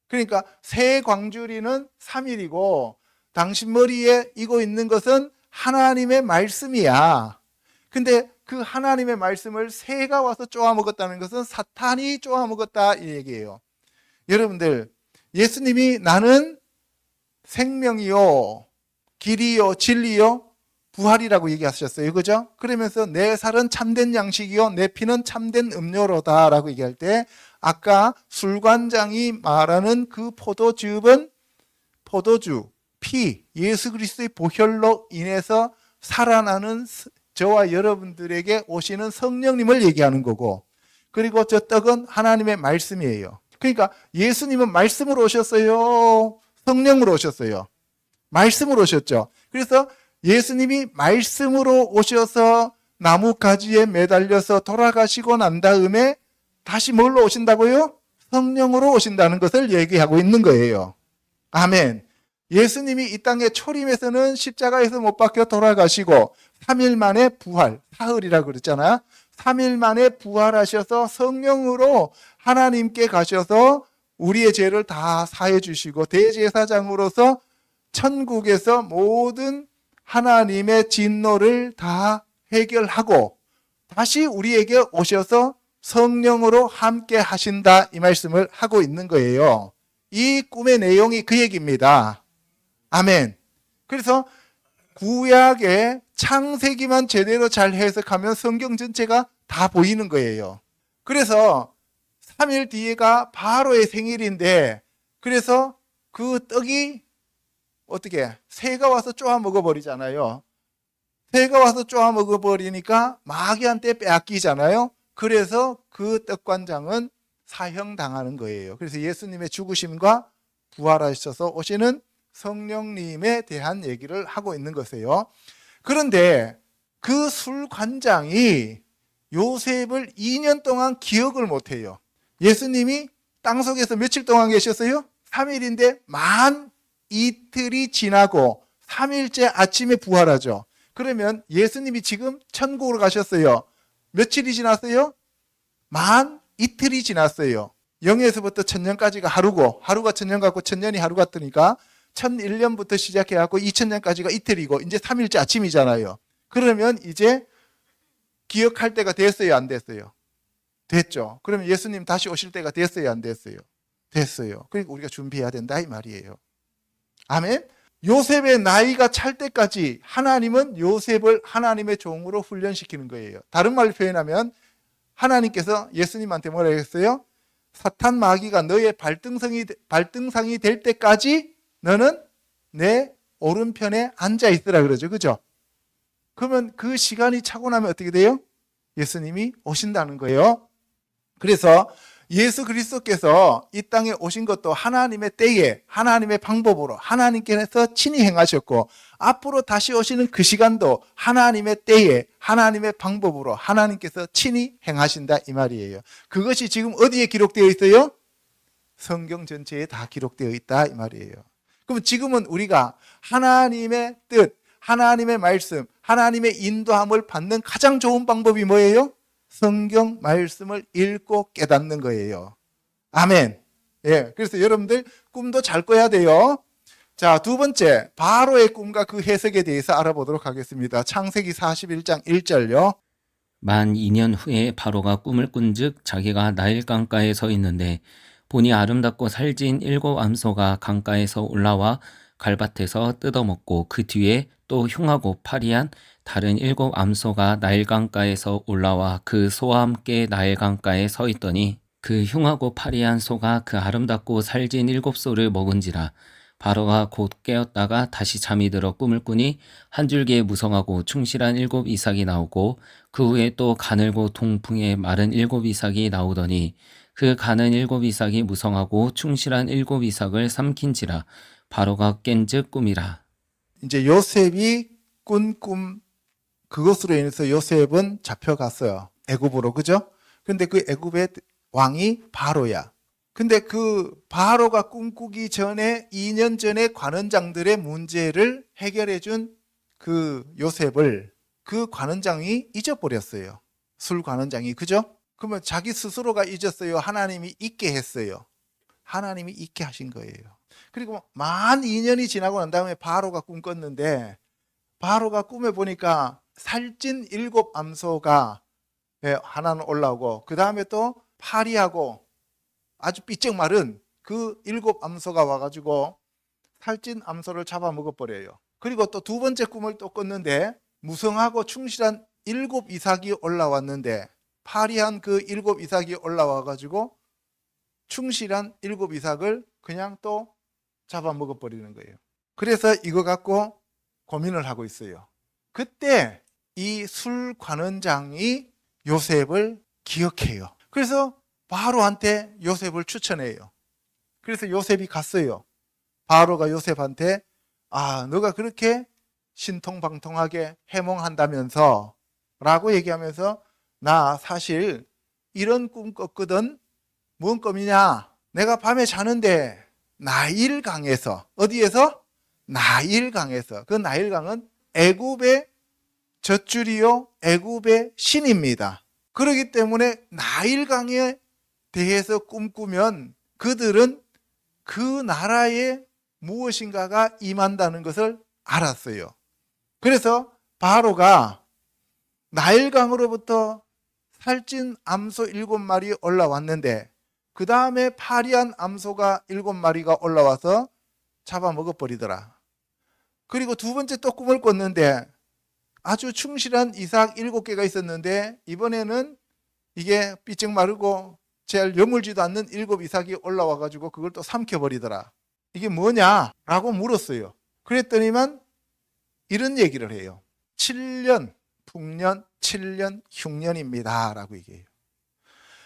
그러니까 새 광주리는 3일이고 당신 머리에 이고 있는 것은 하나님의 말씀이야. 근데 그 하나님의 말씀을 새가 와서 쪼아 먹었다는 것은 사탄이 쪼아 먹었다 이 얘기예요. 여러분들, 예수님이 나는 생명이요 길이요 진리요 부활이라고 얘기하셨어요. 그죠? 그러면서 내 살은 참된 양식이요 내 피는 참된 음료로다 라고 얘기할 때 아까 술관장이 말하는 그 포도즙은 포도주, 피, 예수 그리스도의 보혈로 인해서 살아나는 저와 여러분들에게 오시는 성령님을 얘기하는 거고 그리고 저 떡은 하나님의 말씀이에요. 그러니까 예수님은 말씀으로 오셨어요? 성령으로 오셨어요? 말씀으로 오셨죠. 그래서 예수님이 말씀으로 오셔서 나뭇가지에 매달려서 돌아가시고 난 다음에 다시 뭘로 오신다고요? 성령으로 오신다는 것을 얘기하고 있는 거예요. 아멘. 예수님이 이 땅에 초림에서는 십자가에서 못 박혀 돌아가시고 3일 만에 부활, 사흘이라고 그랬잖아요. 3일 만에 부활하셔서 성령으로 하나님께 가셔서 우리의 죄를 다 사해 주시고 대제사장으로서 천국에서 모든 하나님의 진노를 다 해결하고 다시 우리에게 오셔서 성령으로 함께 하신다 이 말씀을 하고 있는 거예요. 이 꿈의 내용이 그 얘기입니다. 아멘. 그래서 구약의 창세기만 제대로 잘 해석하면 성경 전체가 다 보이는 거예요. 그래서 3일 뒤에가 바로의 생일인데 그래서 그 떡이 어떻게 새가 와서 쪼아 먹어버리잖아요. 새가 와서 쪼아 먹어버리니까 마귀한테 빼앗기잖아요. 그래서 그 떡관장은 사형당하는 거예요. 그래서 예수님의 죽으심과 부활하셔서 오시는 성령님에 대한 얘기를 하고 있는 것이에요. 그런데 그 술관장이 요셉을 2년 동안 기억을 못해요. 예수님이 땅속에서 며칠 동안 계셨어요? 3일인데 만 이틀이 지나고 3일째 아침에 부활하죠. 그러면 예수님이 지금 천국으로 가셨어요. 며칠이 지났어요? 만 이틀이 지났어요. 0에서부터 1000년까지가 하루고, 하루가 1000년 같고 1000년이 하루 같으니까 1001년부터 시작해갖고 2000년까지가 이틀이고 이제 3일째 아침이잖아요. 그러면 이제 기억할 때가 됐어요, 안 됐어요? 됐죠. 그러면 예수님 다시 오실 때가 됐어요, 안 됐어요? 됐어요. 그러니까 우리가 준비해야 된다 이 말이에요. 아멘. 요셉의 나이가 찰 때까지 하나님은 요셉을 하나님의 종으로 훈련시키는 거예요. 다른 말로 표현하면 하나님께서 예수님한테 뭐라 했어요? 사탄 마귀가 너의 발등상이 될 때까지 너는 내 오른편에 앉아 있으라 그러죠. 그죠? 그러면 그 시간이 차고 나면 어떻게 돼요? 예수님이 오신다는 거예요. 그래서 예수 그리스도께서 이 땅에 오신 것도 하나님의 때에 하나님의 방법으로 하나님께서 친히 행하셨고, 앞으로 다시 오시는 그 시간도 하나님의 때에 하나님의 방법으로 하나님께서 친히 행하신다 이 말이에요. 그것이 지금 어디에 기록되어 있어요? 성경 전체에 다 기록되어 있다 이 말이에요. 그럼 지금은 우리가 하나님의 뜻, 하나님의 말씀, 하나님의 인도함을 받는 가장 좋은 방법이 뭐예요? 성경 말씀을 읽고 깨닫는 거예요. 아멘. 예. 그래서 여러분들 꿈도 잘 꿔야 돼요. 자, 두 번째, 바로의 꿈과 그 해석에 대해서 알아보도록 하겠습니다. 창세기 41장 1절요. 만 2년 후에 바로가 꿈을 꾼즉 자기가 나일 강가에 서 있는데 보니 아름답고 살진 7 암소가 강가에서 올라와 갈밭에서 뜯어먹고 그 뒤에 또 흉하고 파리한 다른 7 암소가 나일 강가에서 올라와 그 소와 함께 나일 강가에 서 있더니 그 흉하고 파리한 소가 그 아름답고 살진 7 소를 먹은지라. 바로가 곧 깨었다가 다시 잠이 들어 꿈을 꾸니 한 줄기에 무성하고 충실한 7 이삭이 나오고 그 후에 또 가늘고 동풍에 마른 7 이삭이 나오더니 그 가는 7 이삭이 무성하고 충실한 7 이삭을 삼킨지라. 바로가 깬즉 꿈이라. 이제 요셉이 꾼 꿈, 그것으로 인해서 요셉은 잡혀갔어요. 애굽으로, 그죠? 근데 그 애굽의 왕이 바로야. 근데 그 바로가 꿈꾸기 전에 2년 전에 관원장들의 문제를 해결해 준 그 요셉을 그 관원장이 잊어버렸어요. 술 관원장이, 그죠? 그러면 자기 스스로가 잊었어요? 하나님이 잊게 했어요? 하나님이 잊게 하신 거예요. 그리고 만 2년이 지나고 난 다음에 바로가 꿈 꿨는데, 바로가 꿈에 보니까 살찐 7 암소가 하나는 올라오고, 그 다음에 또 파리하고 아주 삐쩍 마른 그 7 암소가 와가지고 살찐 암소를 잡아먹어버려요. 그리고 또 두 번째 꿈을 또 꿨는데 무성하고 충실한 7 이삭이 올라왔는데, 파리한 그 7 이삭이 올라와가지고 충실한 7 이삭을 그냥 또 잡아먹어버리는 거예요. 그래서 이거 갖고 고민을 하고 있어요. 그때 이 술관원장이 요셉을 기억해요. 그래서 바로한테 요셉을 추천해요. 그래서 요셉이 갔어요. 바로가 요셉한테 너가 그렇게 신통방통하게 해몽한다면서 라고 얘기하면서 나 사실 이런 꿈 꿨거든. 뭔 꿈이냐? 내가 밤에 자는데 나일강에서, 어디에서? 나일강에서. 그 나일강은 애굽의 젖줄이요 애굽의 신입니다. 그렇기 때문에 나일강에 대해서 꿈꾸면 그들은 그 나라에 무엇인가가 임한다는 것을 알았어요. 그래서 바로가 나일강으로부터 살찐 암소 7마리 올라왔는데 그 다음에 파리한 암소가 7마리가 올라와서 잡아먹어버리더라. 그리고 두 번째 또 꿈을 꿨는데 아주 충실한 이삭 7개가 있었는데 이번에는 이게 삐쩍 마르고 잘 여물지도 않는 7 이삭이 올라와가지고 그걸 또 삼켜버리더라. 이게 뭐냐? 라고 물었어요. 그랬더니만 이런 얘기를 해요. 7년 풍년, 7년 흉년입니다 라고 얘기해요.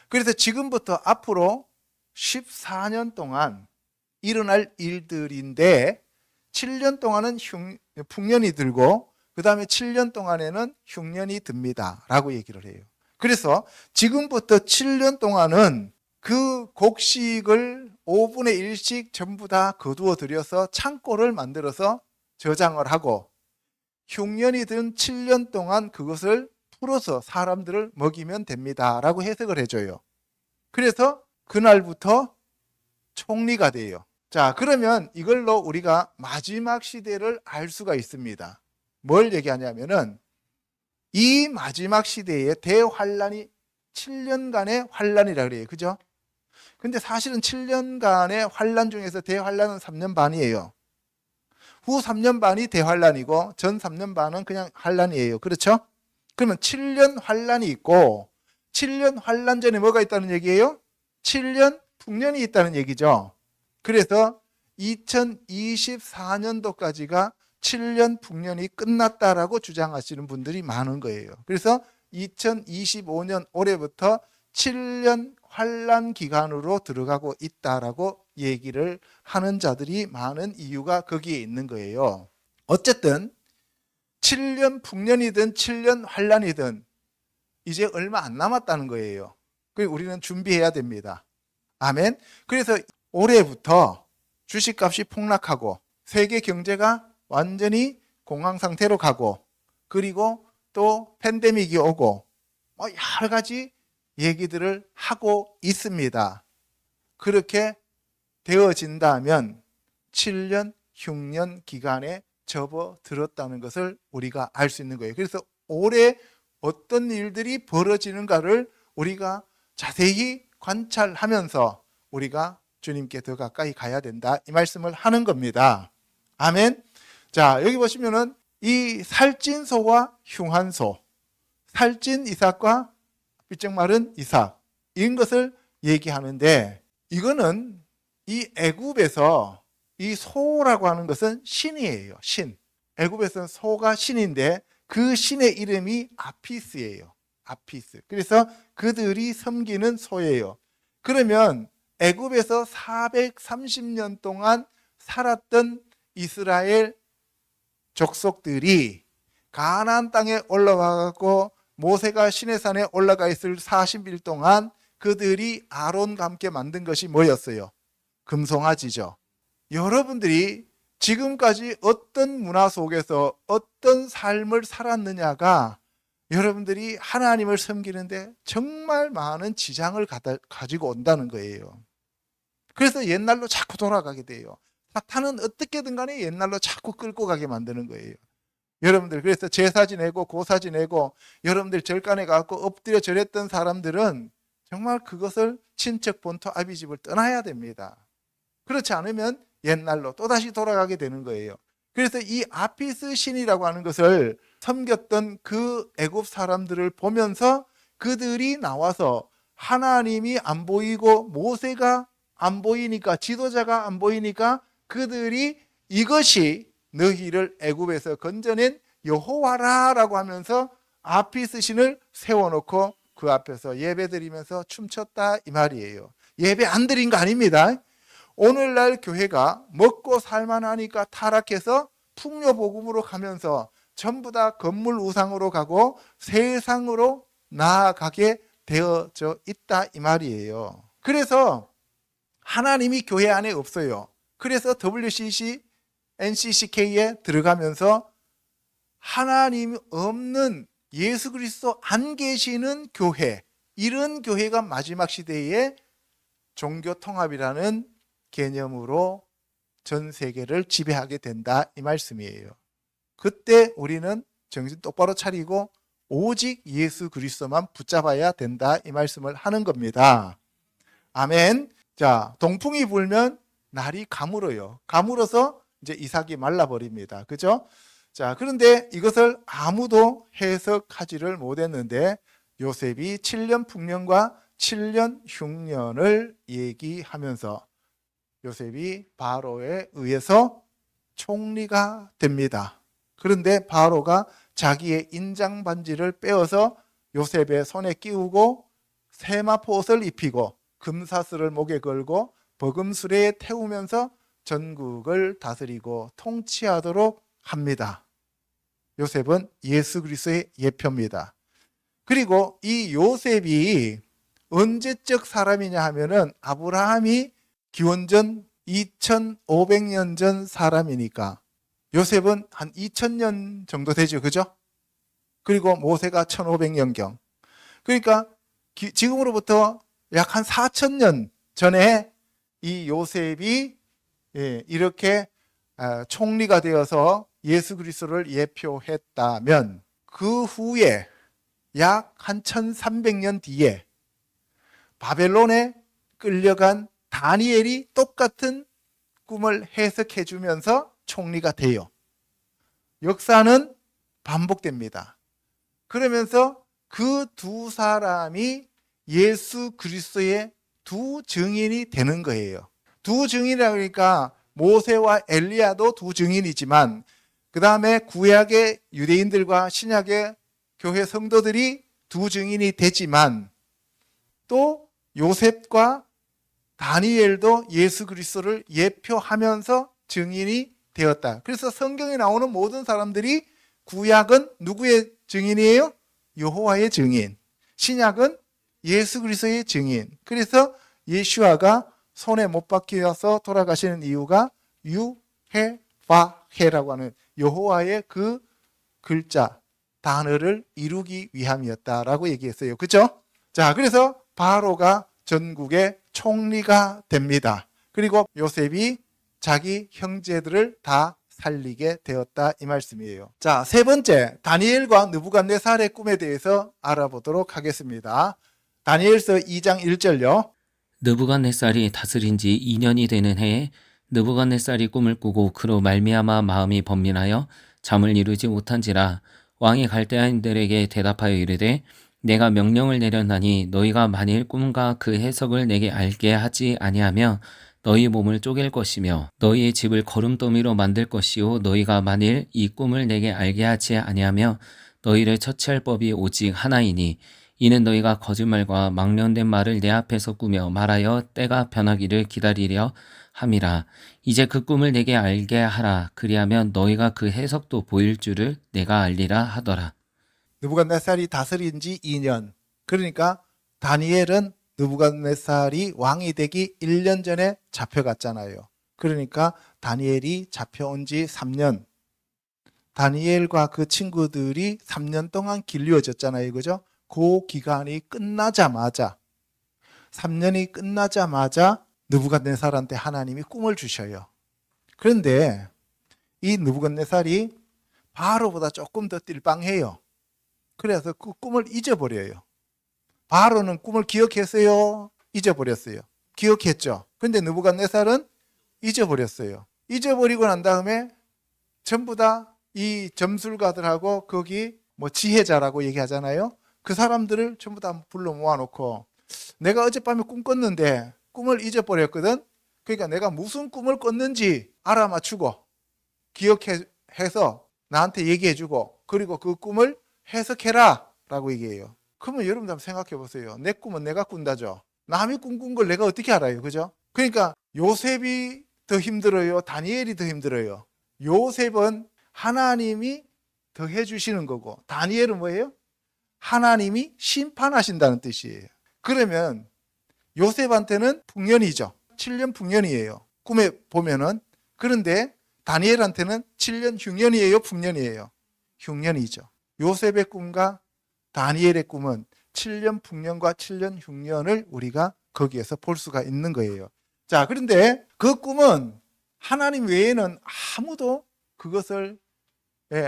그래서 지금부터 앞으로 14년 동안 일어날 일들인데 7년 동안은 풍년이 들고 그 다음에 7년 동안에는 흉년이 듭니다 라고 얘기를 해요. 그래서 지금부터 7년 동안은 그 곡식을 5분의 1씩 전부 다 거두어 들여서 창고를 만들어서 저장을 하고 흉년이 든 7년 동안 그것을 풀어서 사람들을 먹이면 됩니다 라고 해석을 해줘요. 그래서 그날부터 총리가 돼요. 자, 그러면 이걸로 우리가 마지막 시대를 알 수가 있습니다. 뭘 얘기하냐면은 이 마지막 시대에 대환란이 7년간의 환란이라 그래요. 그죠? 근데 사실은 7년간의 환란 중에서 대환란은 3년 반이에요. 후 3년 반이 대환란이고 전 3년 반은 그냥 환란이에요. 그렇죠? 그러면 7년 환란이 있고 7년 환란 전에 뭐가 있다는 얘기예요? 7년 풍년이 있다는 얘기죠. 그래서 2024년도까지가 7년 풍년이 끝났다라고 주장하시는 분들이 많은 거예요. 그래서 2025년 올해부터 7년 환란 기간으로 들어가고 있다라고 얘기를 하는 자들이 많은 이유가 거기에 있는 거예요. 어쨌든 7년 풍년이든 7년 환란이든 이제 얼마 안 남았다는 거예요. 그래서 우리는 준비해야 됩니다. 아멘. 그래서 올해부터 주식값이 폭락하고 세계 경제가 완전히 공황 상태로 가고 그리고 또 팬데믹이 오고 여러 가지 얘기들을 하고 있습니다. 그렇게 되어진다면 7년 흉년 기간에 접어들었다는 것을 우리가 알 수 있는 거예요. 그래서 올해 어떤 일들이 벌어지는가를 우리가 자세히 관찰하면서 우리가 주님께 더 가까이 가야 된다 이 말씀을 하는 겁니다. 아멘. 자, 여기 보시면은 이 살찐 소와 흉한 소, 살찐 이삭과 삐쩍 마른 이삭 이런 것을 얘기하는데 이거는 이 애굽에서 이 소라고 하는 것은 신이에요. 신. 애굽에서는 소가 신인데 그 신의 이름이 아피스예요. 아피스. 그래서 그들이 섬기는 소예요. 그러면 애굽에서 430년 동안 살았던 이스라엘 족속들이 가나안 땅에 올라가고 모세가 시내산에 올라가 있을 40일 동안 그들이 아론과 함께 만든 것이 뭐였어요? 금송아지죠. 여러분들이 지금까지 어떤 문화 속에서 어떤 삶을 살았느냐가 여러분들이 하나님을 섬기는데 정말 많은 지장을 가지고 온다는 거예요. 그래서 옛날로 자꾸 돌아가게 돼요. 사탄은 어떻게든 간에 옛날로 자꾸 끌고 가게 만드는 거예요. 여러분들 그래서 제사 지내고 고사 지내고 여러분들 절간에 가서 엎드려 절했던 사람들은 정말 그것을 친척 본토 아비집을 떠나야 됩니다. 그렇지 않으면 옛날로 또다시 돌아가게 되는 거예요. 그래서 이 아피스 신이라고 하는 것을 섬겼던 그 애굽 사람들을 보면서 그들이 나와서 하나님이 안 보이고 모세가 안 보이니까 지도자가 안 보이니까 그들이 이것이 너희를 애굽에서 건져낸 여호와라라고 하면서 아피스 신을 세워놓고 그 앞에서 예배드리면서 춤췄다 이 말이에요. 예배 안 드린 거 아닙니다. 오늘날 교회가 먹고 살만하니까 타락해서 풍요복음으로 가면서 전부 다 건물 우상으로 가고 세상으로 나아가게 되어져 있다 이 말이에요. 그래서 하나님이 교회 안에 없어요. 그래서 WCC, NCCK에 들어가면서 하나님 없는 예수 그리스도 안 계시는 교회, 이런 교회가 마지막 시대에 종교 통합이라는 개념으로 전 세계를 지배하게 된다 이 말씀이에요. 그때 우리는 정신 똑바로 차리고 오직 예수 그리스도만 붙잡아야 된다 이 말씀을 하는 겁니다. 아멘. 자, 동풍이 불면 날이 가물어요. 가물어서 이제 이삭이 말라버립니다. 그죠? 자, 그런데 이것을 아무도 해석하지를 못했는데 요셉이 7년 풍년과 7년 흉년을 얘기하면서 요셉이 바로에 의해서 총리가 됩니다. 그런데 바로가 자기의 인장 반지를 빼어서 요셉의 손에 끼우고 세마포 옷을 입히고 금사슬을 목에 걸고 버금수레에 태우면서 전국을 다스리고 통치하도록 합니다. 요셉은 예수 그리스도의 예표입니다. 그리고 이 요셉이 언제적 사람이냐 하면은 아브라함이 기원전 2500년 전 사람이니까 요셉은 한 2000년 정도 되죠. 그죠? 그리고 모세가 1500년경. 그러니까 지금으로부터 약 한 4000년 전에 이 요셉이 이렇게 총리가 되어서 예수 그리스도를 예표했다면 그 후에 약 한 1300년 뒤에 바벨론에 끌려간 다니엘이 똑같은 꿈을 해석해 주면서 총리가 돼요. 역사는 반복됩니다. 그러면서 그 두 사람이 예수 그리스도의 두 증인이 되는 거예요. 두 증인이라 그러니까 모세와 엘리야도 두 증인이지만 그 다음에 구약의 유대인들과 신약의 교회 성도들이 두 증인이 되지만 또 요셉과 다니엘도 예수 그리스도를 예표하면서 증인이 되었다. 그래서 성경에 나오는 모든 사람들이 구약은 누구의 증인이에요? 여호와의 증인. 신약은 예수 그리스도의 증인. 그래서 예수아가 손에 못 박혀서 돌아가시는 이유가 유헤바헤라고 하는 여호와의 그 글자 단어를 이루기 위함이었다라고 얘기했어요. 그렇죠? 자, 그래서 바로가 전국의 총리가 됩니다. 그리고 요셉이 자기 형제들을 다 살리게 되었다 이 말씀이에요. 자, 세 번째 다니엘과 느부갓네살의 꿈에 대해서 알아보도록 하겠습니다. 다니엘서 2장 1절요. 느부갓네살이 다스린 지 2년이 되는 해에 느부갓네살이 꿈을 꾸고 그로 말미암아 마음이 번민하여 잠을 이루지 못한지라 왕이 갈대아인들에게 대답하여 이르되 내가 명령을 내렸나니 너희가 만일 꿈과 그 해석을 내게 알게 하지 아니하며 너희 몸을 쪼갤 것이며 너희의 집을 거름더미로 만들 것이요 너희가 만일 이 꿈을 내게 알게 하지 아니하며 너희를 처치할 법이 오직 하나이니 이는 너희가 거짓말과 망령된 말을 내 앞에서 꾸며 말하여 때가 변하기를 기다리려 함이라. 이제 그 꿈을 내게 알게 하라. 그리하면 너희가 그 해석도 보일 줄을 내가 알리라 하더라. 느부갓네살이 다스린 지 2년. 그러니까 다니엘은 느부갓네살이 왕이 되기 1년 전에 잡혀갔잖아요. 그러니까 다니엘이 잡혀온 지 3년. 다니엘과 그 친구들이 3년 동안 길리워졌잖아요. 그죠? 그 기간이 끝나자마자 3년이 끝나자마자 느부갓네살한테 하나님이 꿈을 주셔요. 그런데 이 느부갓네살이 바로보다 조금 더 띨빵해요. 그래서 그 꿈을 잊어버려요. 바로는 꿈을 기억했어요? 잊어버렸어요? 기억했죠. 그런데 느부갓네살은 잊어버렸어요. 잊어버리고 난 다음에 전부 다 이 점술가들하고 거기 뭐 지혜자라고 얘기하잖아요. 그 사람들을 전부 다 불러 모아놓고 내가 어젯밤에 꿈 꿨는데 꿈을 잊어버렸거든. 그러니까 내가 무슨 꿈을 꿨는지 알아맞추고 기억해서 나한테 얘기해주고 그리고 그 꿈을 해석해라 라고 얘기해요. 그러면 여러분들 한번 생각해 보세요. 내 꿈은 내가 꾼다죠. 남이 꿈꾼 걸 내가 어떻게 알아요? 그죠? 그러니까 요셉이 더 힘들어요? 다니엘이 더 힘들어요? 요셉은 하나님이 더 해주시는 거고 다니엘은 뭐예요? 하나님이 심판하신다는 뜻이에요. 그러면 요셉한테는 풍년이죠. 7년 풍년이에요. 꿈에 보면은. 그런데 다니엘한테는 7년 흉년이에요? 풍년이에요? 흉년이죠. 요셉의 꿈과 다니엘의 꿈은 7년 풍년과 7년 흉년을 우리가 거기에서 볼 수가 있는 거예요. 자, 그런데 그 꿈은 하나님 외에는 아무도 그것을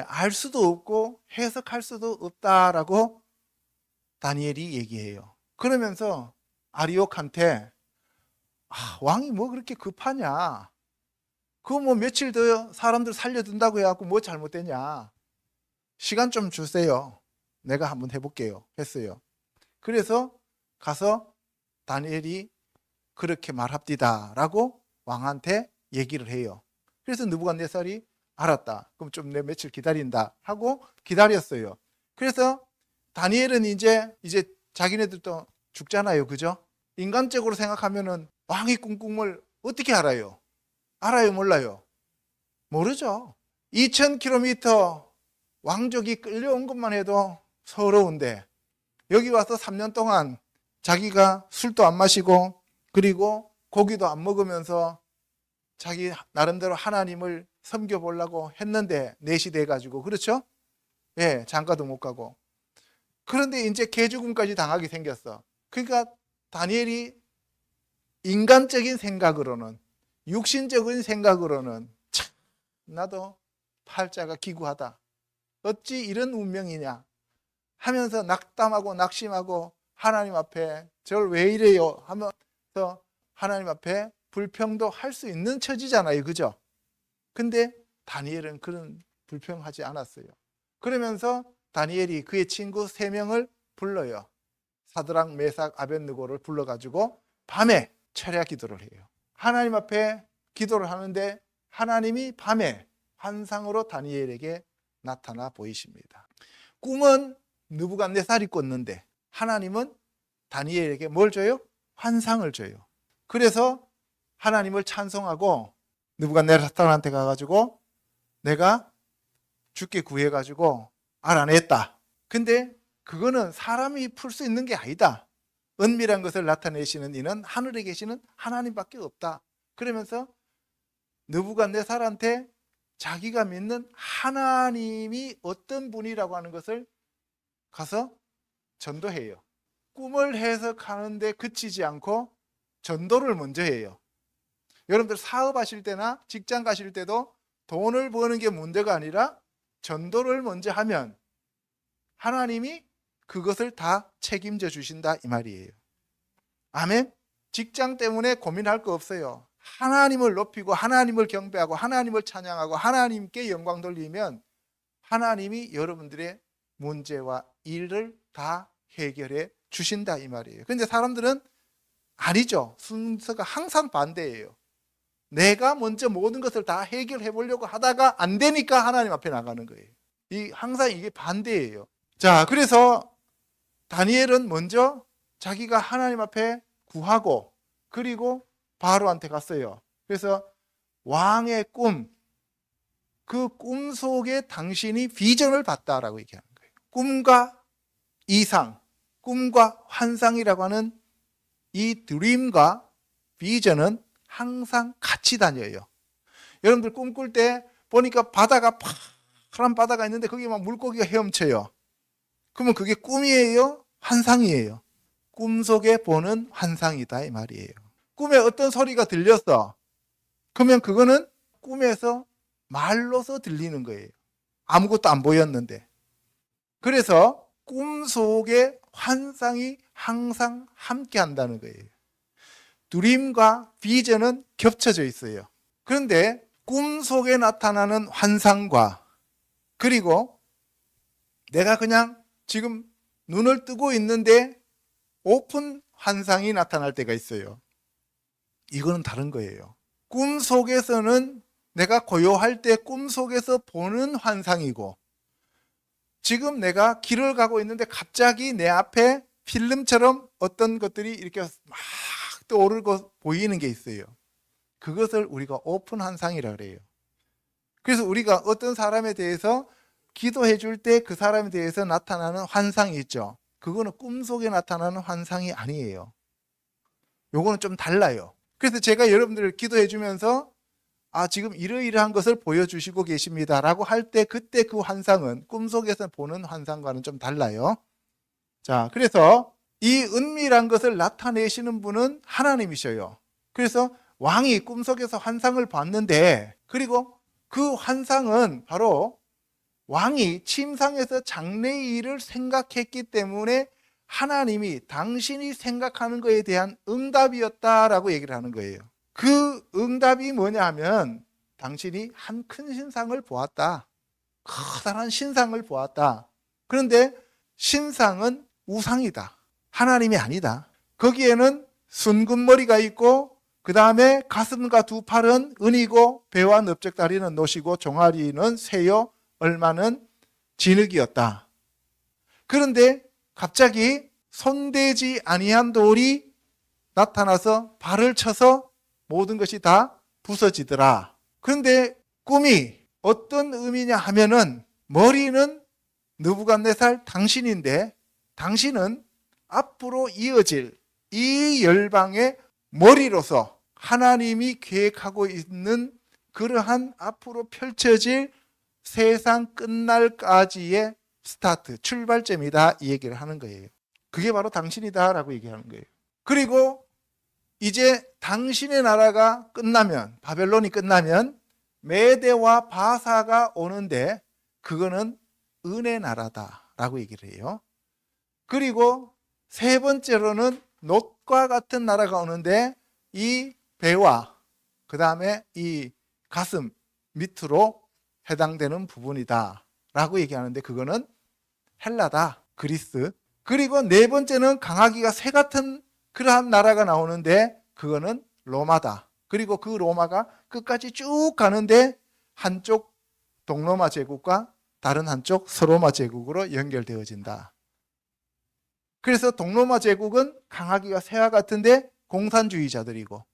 알 수도 없고 해석할 수도 없다라고 다니엘이 얘기해요. 그러면서 아리옥한테 왕이 뭐 그렇게 급하냐? 그거 뭐 며칠 더 사람들 살려둔다고 해갖고 뭐 잘못되냐? 시간 좀 주세요. 내가 한번 해볼게요. 했어요. 그래서 가서 다니엘이 그렇게 말합디다라고 왕한테 얘기를 해요. 그래서 느부갓네살이 알았다. 그럼 좀 내 며칠 기다린다 하고 기다렸어요. 그래서 다니엘은 이제 자기네들도 죽잖아요. 그죠? 인간적으로 생각하면은 왕이 꾼 꿈을 어떻게 알아요? 알아요, 몰라요? 모르죠. 2000km 왕족이 끌려온 것만 해도 서러운데 여기 와서 3년 동안 자기가 술도 안 마시고 그리고 고기도 안 먹으면서 자기 나름대로 하나님을 섬겨보려고 했는데 내시돼가지고, 그렇죠? 예, 장가도 못 가고. 그런데 이제 개죽음까지 당하게 생겼어. 그러니까 다니엘이 인간적인 생각으로는, 육신적인 생각으로는 참 나도 팔자가 기구하다, 어찌 이런 운명이냐 하면서 낙담하고 낙심하고 하나님 앞에 저를 왜 이래요 하면서 하나님 앞에 불평도 할 수 있는 처지잖아요. 그죠? 근데 다니엘은 그런 불평하지 않았어요. 그러면서 다니엘이 그의 친구 3명을 불러요. 사드락, 메삭, 아벳느고를 불러가지고 밤에 철야 기도를 해요. 하나님 앞에 기도를 하는데 하나님이 밤에 환상으로 다니엘에게 나타나 보이십니다. 꿈은 느부갓네살이 꿨는데 하나님은 다니엘에게 뭘 줘요? 환상을 줘요. 그래서 하나님을 찬송하고 느부갓네살한테 가가지고 내가 죽게 구해가지고 알아냈다. 근데 그거는 사람이 풀 수 있는 게 아니다. 은밀한 것을 나타내시는 이는 하늘에 계시는 하나님밖에 없다. 그러면서 느부갓네살한테 자기가 믿는 하나님이 어떤 분이라고 하는 것을 가서 전도해요. 꿈을 해석하는데 그치지 않고 전도를 먼저 해요. 여러분들 사업하실 때나 직장 가실 때도 돈을 버는 게 문제가 아니라 전도를 먼저 하면 하나님이 그것을 다 책임져 주신다 이 말이에요. 아멘. 직장 때문에 고민할 거 없어요. 하나님을 높이고 하나님을 경배하고 하나님을 찬양하고 하나님께 영광 돌리면 하나님이 여러분들의 문제와 일을 다 해결해 주신다 이 말이에요. 그런데 사람들은 아니죠. 순서가 항상 반대예요. 내가 먼저 모든 것을 다 해결해 보려고 하다가 안 되니까 하나님 앞에 나가는 거예요. 항상 이게 반대예요. 자, 그래서 다니엘은 먼저 자기가 하나님 앞에 구하고 그리고 바로한테 갔어요. 그래서 왕의 꿈, 그 꿈 속에 당신이 비전을 봤다라고 얘기하는 거예요. 꿈과 이상, 꿈과 환상이라고 하는 이 드림과 비전은 항상 같이 다녀요. 여러분들 꿈꿀 때 보니까 바다가 파란 바다가 있는데 거기에 막 물고기가 헤엄쳐요. 그러면 그게 꿈이에요? 환상이에요? 꿈속에 보는 환상이다 이 말이에요. 꿈에 어떤 소리가 들렸어. 그러면 그거는 꿈에서 말로서 들리는 거예요. 아무것도 안 보였는데. 그래서 꿈속에 환상이 항상 함께 한다는 거예요. 드림과 비전은 겹쳐져 있어요. 그런데 꿈속에 나타나는 환상과 그리고 내가 그냥 지금 눈을 뜨고 있는데 오픈 환상이 나타날 때가 있어요. 이거는 다른 거예요. 꿈속에서는 내가 고요할 때 꿈속에서 보는 환상이고 지금 내가 길을 가고 있는데 갑자기 내 앞에 필름처럼 어떤 것들이 이렇게 막 떠오르고 보이는 게 있어요. 그것을 우리가 오픈 환상이라고 그래요. 그래서 우리가 어떤 사람에 대해서 기도해 줄 때 그 사람에 대해서 나타나는 환상이 있죠. 그거는 꿈속에 나타나는 환상이 아니에요. 요거는 좀 달라요. 그래서 제가 여러분들을 기도해 주면서 지금 이러이러한 것을 보여주시고 계십니다 라고 할 때 그때 그 환상은 꿈속에서 보는 환상과는 좀 달라요. 자, 그래서 이 은밀한 것을 나타내시는 분은 하나님이셔요. 그래서 왕이 꿈속에서 환상을 봤는데 그리고 그 환상은 바로 왕이 침상에서 장래의 일을 생각했기 때문에 하나님이 당신이 생각하는 것에 대한 응답이었다라고 얘기를 하는 거예요. 그 응답이 뭐냐 하면 당신이 한 큰 신상을 보았다. 커다란 신상을 보았다. 그런데 신상은 우상이다. 하나님이 아니다. 거기에는 순금머리가 있고 그 다음에 가슴과 두 팔은 은이고 배와 넓적다리는 노시고 종아리는 새요 얼마는 진흙이었다. 그런데 갑자기 손대지 아니한 돌이 나타나서 발을 쳐서 모든 것이 다 부서지더라. 그런데 꿈이 어떤 의미냐 하면은 머리는 느부갓네살 당신인데 당신은 앞으로 이어질 이 열방의 머리로서 하나님이 계획하고 있는 그러한 앞으로 펼쳐질 세상 끝날까지의 스타트, 출발점이다 이 얘기를 하는 거예요. 그게 바로 당신이다라고 얘기하는 거예요. 그리고 이제 당신의 나라가 끝나면, 바벨론이 끝나면 메대와 바사가 오는데 그거는 은혜 나라다라고 얘기를 해요. 그리고 세 번째로는 놋과 같은 나라가 오는데 이 배와 그 다음에 이 가슴 밑으로 해당되는 부분이다 라고 얘기하는데 그거는 헬라다, 그리스. 그리고 네 번째는 강아지가 새 같은 그러한 나라가 나오는데 그거는 로마다. 그리고 그 로마가 끝까지 쭉 가는데 한쪽 동로마 제국과 다른 한쪽 서로마 제국으로 연결되어진다. 그래서 동로마 제국은 강아지가 새와 같은데 공산주의자들이고,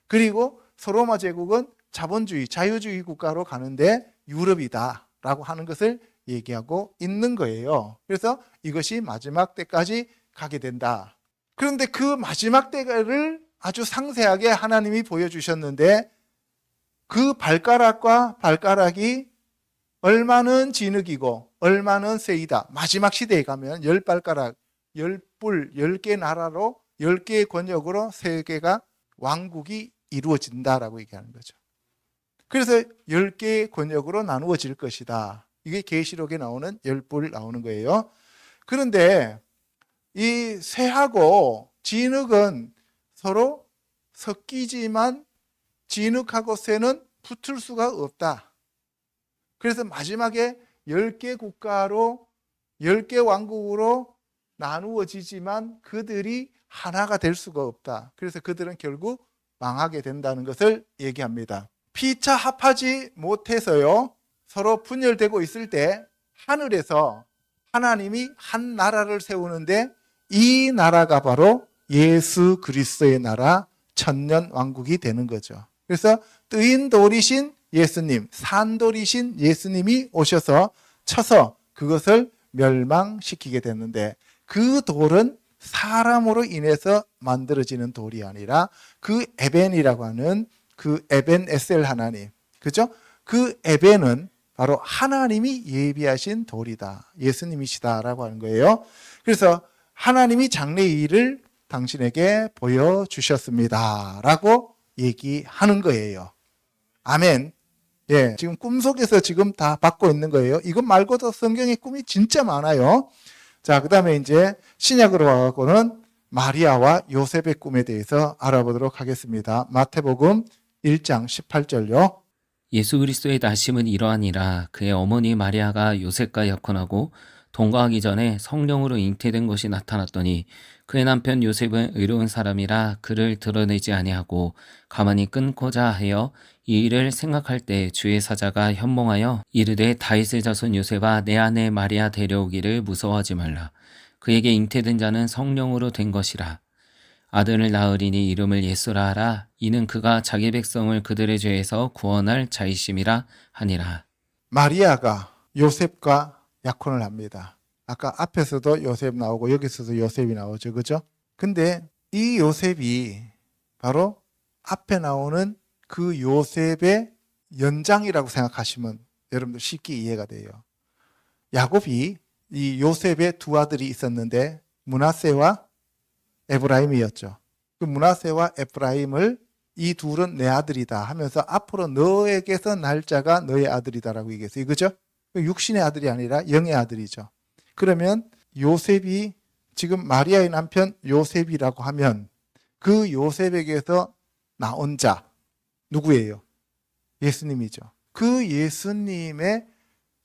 그리고 서로마 제국은 자본주의, 자유주의 국가로 가는데 유럽이다 라고 하는 것을 얘기하고 있는 거예요. 그래서 이것이 마지막 때까지 가게 된다. 그런데 그 마지막 때를 아주 상세하게 하나님이 보여주셨는데 그 발가락과 발가락이 얼마는 진흙이고 얼마는 쇠이다. 마지막 시대에 가면 10발가락, 10뿔, 10개 나라로 10개의 권력으로 세계가 왕국이 이루어진다라고 얘기하는 거죠. 그래서 10개의 권력으로 나누어질 것이다. 이게 계시록에 나오는 10뿔 나오는 거예요. 그런데 이 쇠하고 진흙은 서로 섞이지만 진흙하고 쇠는 붙을 수가 없다. 그래서 마지막에 10개 국가로 10개 왕국으로 나누어지지만 그들이 하나가 될 수가 없다. 그래서 그들은 결국 망하게 된다는 것을 얘기합니다. 피차 합하지 못해서요, 서로 분열되고 있을 때 하늘에서 하나님이 한 나라를 세우는데 이 나라가 바로 예수 그리스도의 나라, 천년 왕국이 되는 거죠. 그래서 뜨인 돌이신 예수님, 산돌이신 예수님이 오셔서 쳐서 그것을 멸망시키게 됐는데 그 돌은 사람으로 인해서 만들어지는 돌이 아니라 그 에벤이라고 하는 그 에벤 에셀 하나님, 그죠? 그 에벤은 바로 하나님이 예비하신 돌이다. 예수님이시다라고 하는 거예요. 그래서 하나님이 장래의 일을 당신에게 보여주셨습니다. 라고 얘기하는 거예요. 아멘. 예, 지금 꿈속에서 지금 다 받고 있는 거예요. 이것 말고도 성경에 꿈이 진짜 많아요. 자, 그 다음에 이제 신약으로 와서는 마리아와 요셉의 꿈에 대해서 알아보도록 하겠습니다. 마태복음 1장 18절요. 예수 그리스도의 나심은 이러하니라. 그의 어머니 마리아가 요셉과 약혼하고 동거하기 전에 성령으로 잉태된 것이 나타났더니 그의 남편 요셉은 의로운 사람이라 그를 드러내지 아니하고 가만히 끊고자 하여 이 일을 생각할 때 주의 사자가 현몽하여 이르되 다윗의 자손 요셉아 내 아내 마리아 데려오기를 무서워하지 말라. 그에게 잉태된 자는 성령으로 된 것이라. 아들을 낳으리니 이름을 예수라 하라. 이는 그가 자기 백성을 그들의 죄에서 구원할 자이심이라 하니라. 마리아가 요셉과 약혼을 합니다. 아까 앞에서도 요셉 나오고 여기서도 요셉이 나오죠. 그죠? 근데 이 요셉이 바로 앞에 나오는 그 요셉의 연장이라고 생각하시면 여러분들 쉽게 이해가 돼요. 야곱이 이 요셉의 두 아들이 있었는데 므낫세와 에브라임이었죠. 그 므낫세와 에브라임을 이 둘은 내 아들이다 하면서 앞으로 너에게서 날 자가 너의 아들이다라고 얘기했어요. 그죠? 육신의 아들이 아니라 영의 아들이죠. 그러면 요셉이 지금 마리아의 남편 요셉이라고 하면 그 요셉에게서 나온 자 누구예요? 예수님이죠. 그 예수님의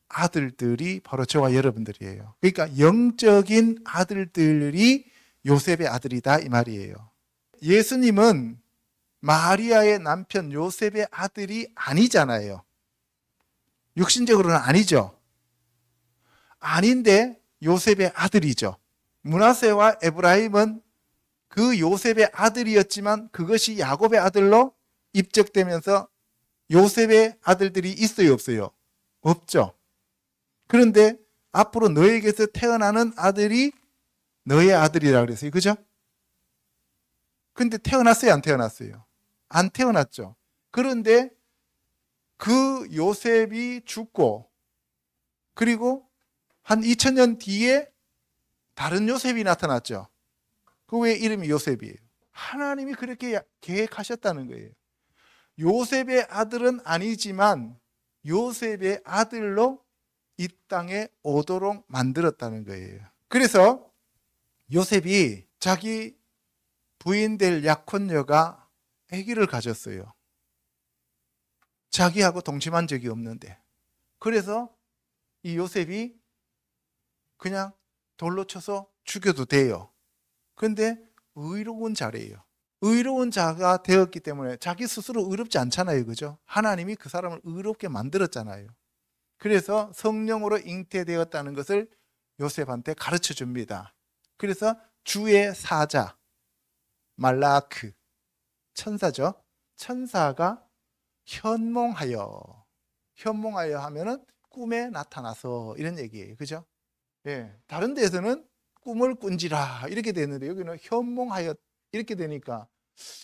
아들들이 바로 저와 여러분들이에요. 그러니까 영적인 아들들이 요셉의 아들이다 이 말이에요. 예수님은 마리아의 남편 요셉의 아들이 아니잖아요. 육신적으로는 아니죠. 아닌데 요셉의 아들이죠. 므낫세와 에브라임은 그 요셉의 아들이었지만 그것이 야곱의 아들로 입적되면서 요셉의 아들들이 있어요, 없어요? 없죠. 그런데 앞으로 너에게서 태어나는 아들이 너의 아들이라 그랬어요. 그죠? 근데 태어났어요, 안 태어났어요? 안 태어났죠. 그런데 그 요셉이 죽고 그리고 한 2000년 뒤에 다른 요셉이 나타났죠. 그 왜 이름이 요셉이에요? 하나님이 그렇게 계획하셨다는 거예요. 요셉의 아들은 아니지만 요셉의 아들로 이 땅에 오도록 만들었다는 거예요. 그래서 요셉이 자기 부인 될 약혼녀가 아기를 가졌어요. 자기하고 동침한 적이 없는데. 그래서 이 요셉이 그냥 돌로 쳐서 죽여도 돼요. 그런데 의로운 자래요. 의로운 자가 되었기 때문에 자기 스스로 의롭지 않잖아요. 그죠? 하나님이 그 사람을 의롭게 만들었잖아요. 그래서 성령으로 잉태되었다는 것을 요셉한테 가르쳐 줍니다. 그래서 주의 사자, 말라크, 천사죠. 천사가 현몽하여 하면은 꿈에 나타나서 이런 얘기예요. 그죠? 예. 다른 데에서는 꿈을 꾼지라 이렇게 되는데 여기는 현몽하여 이렇게 되니까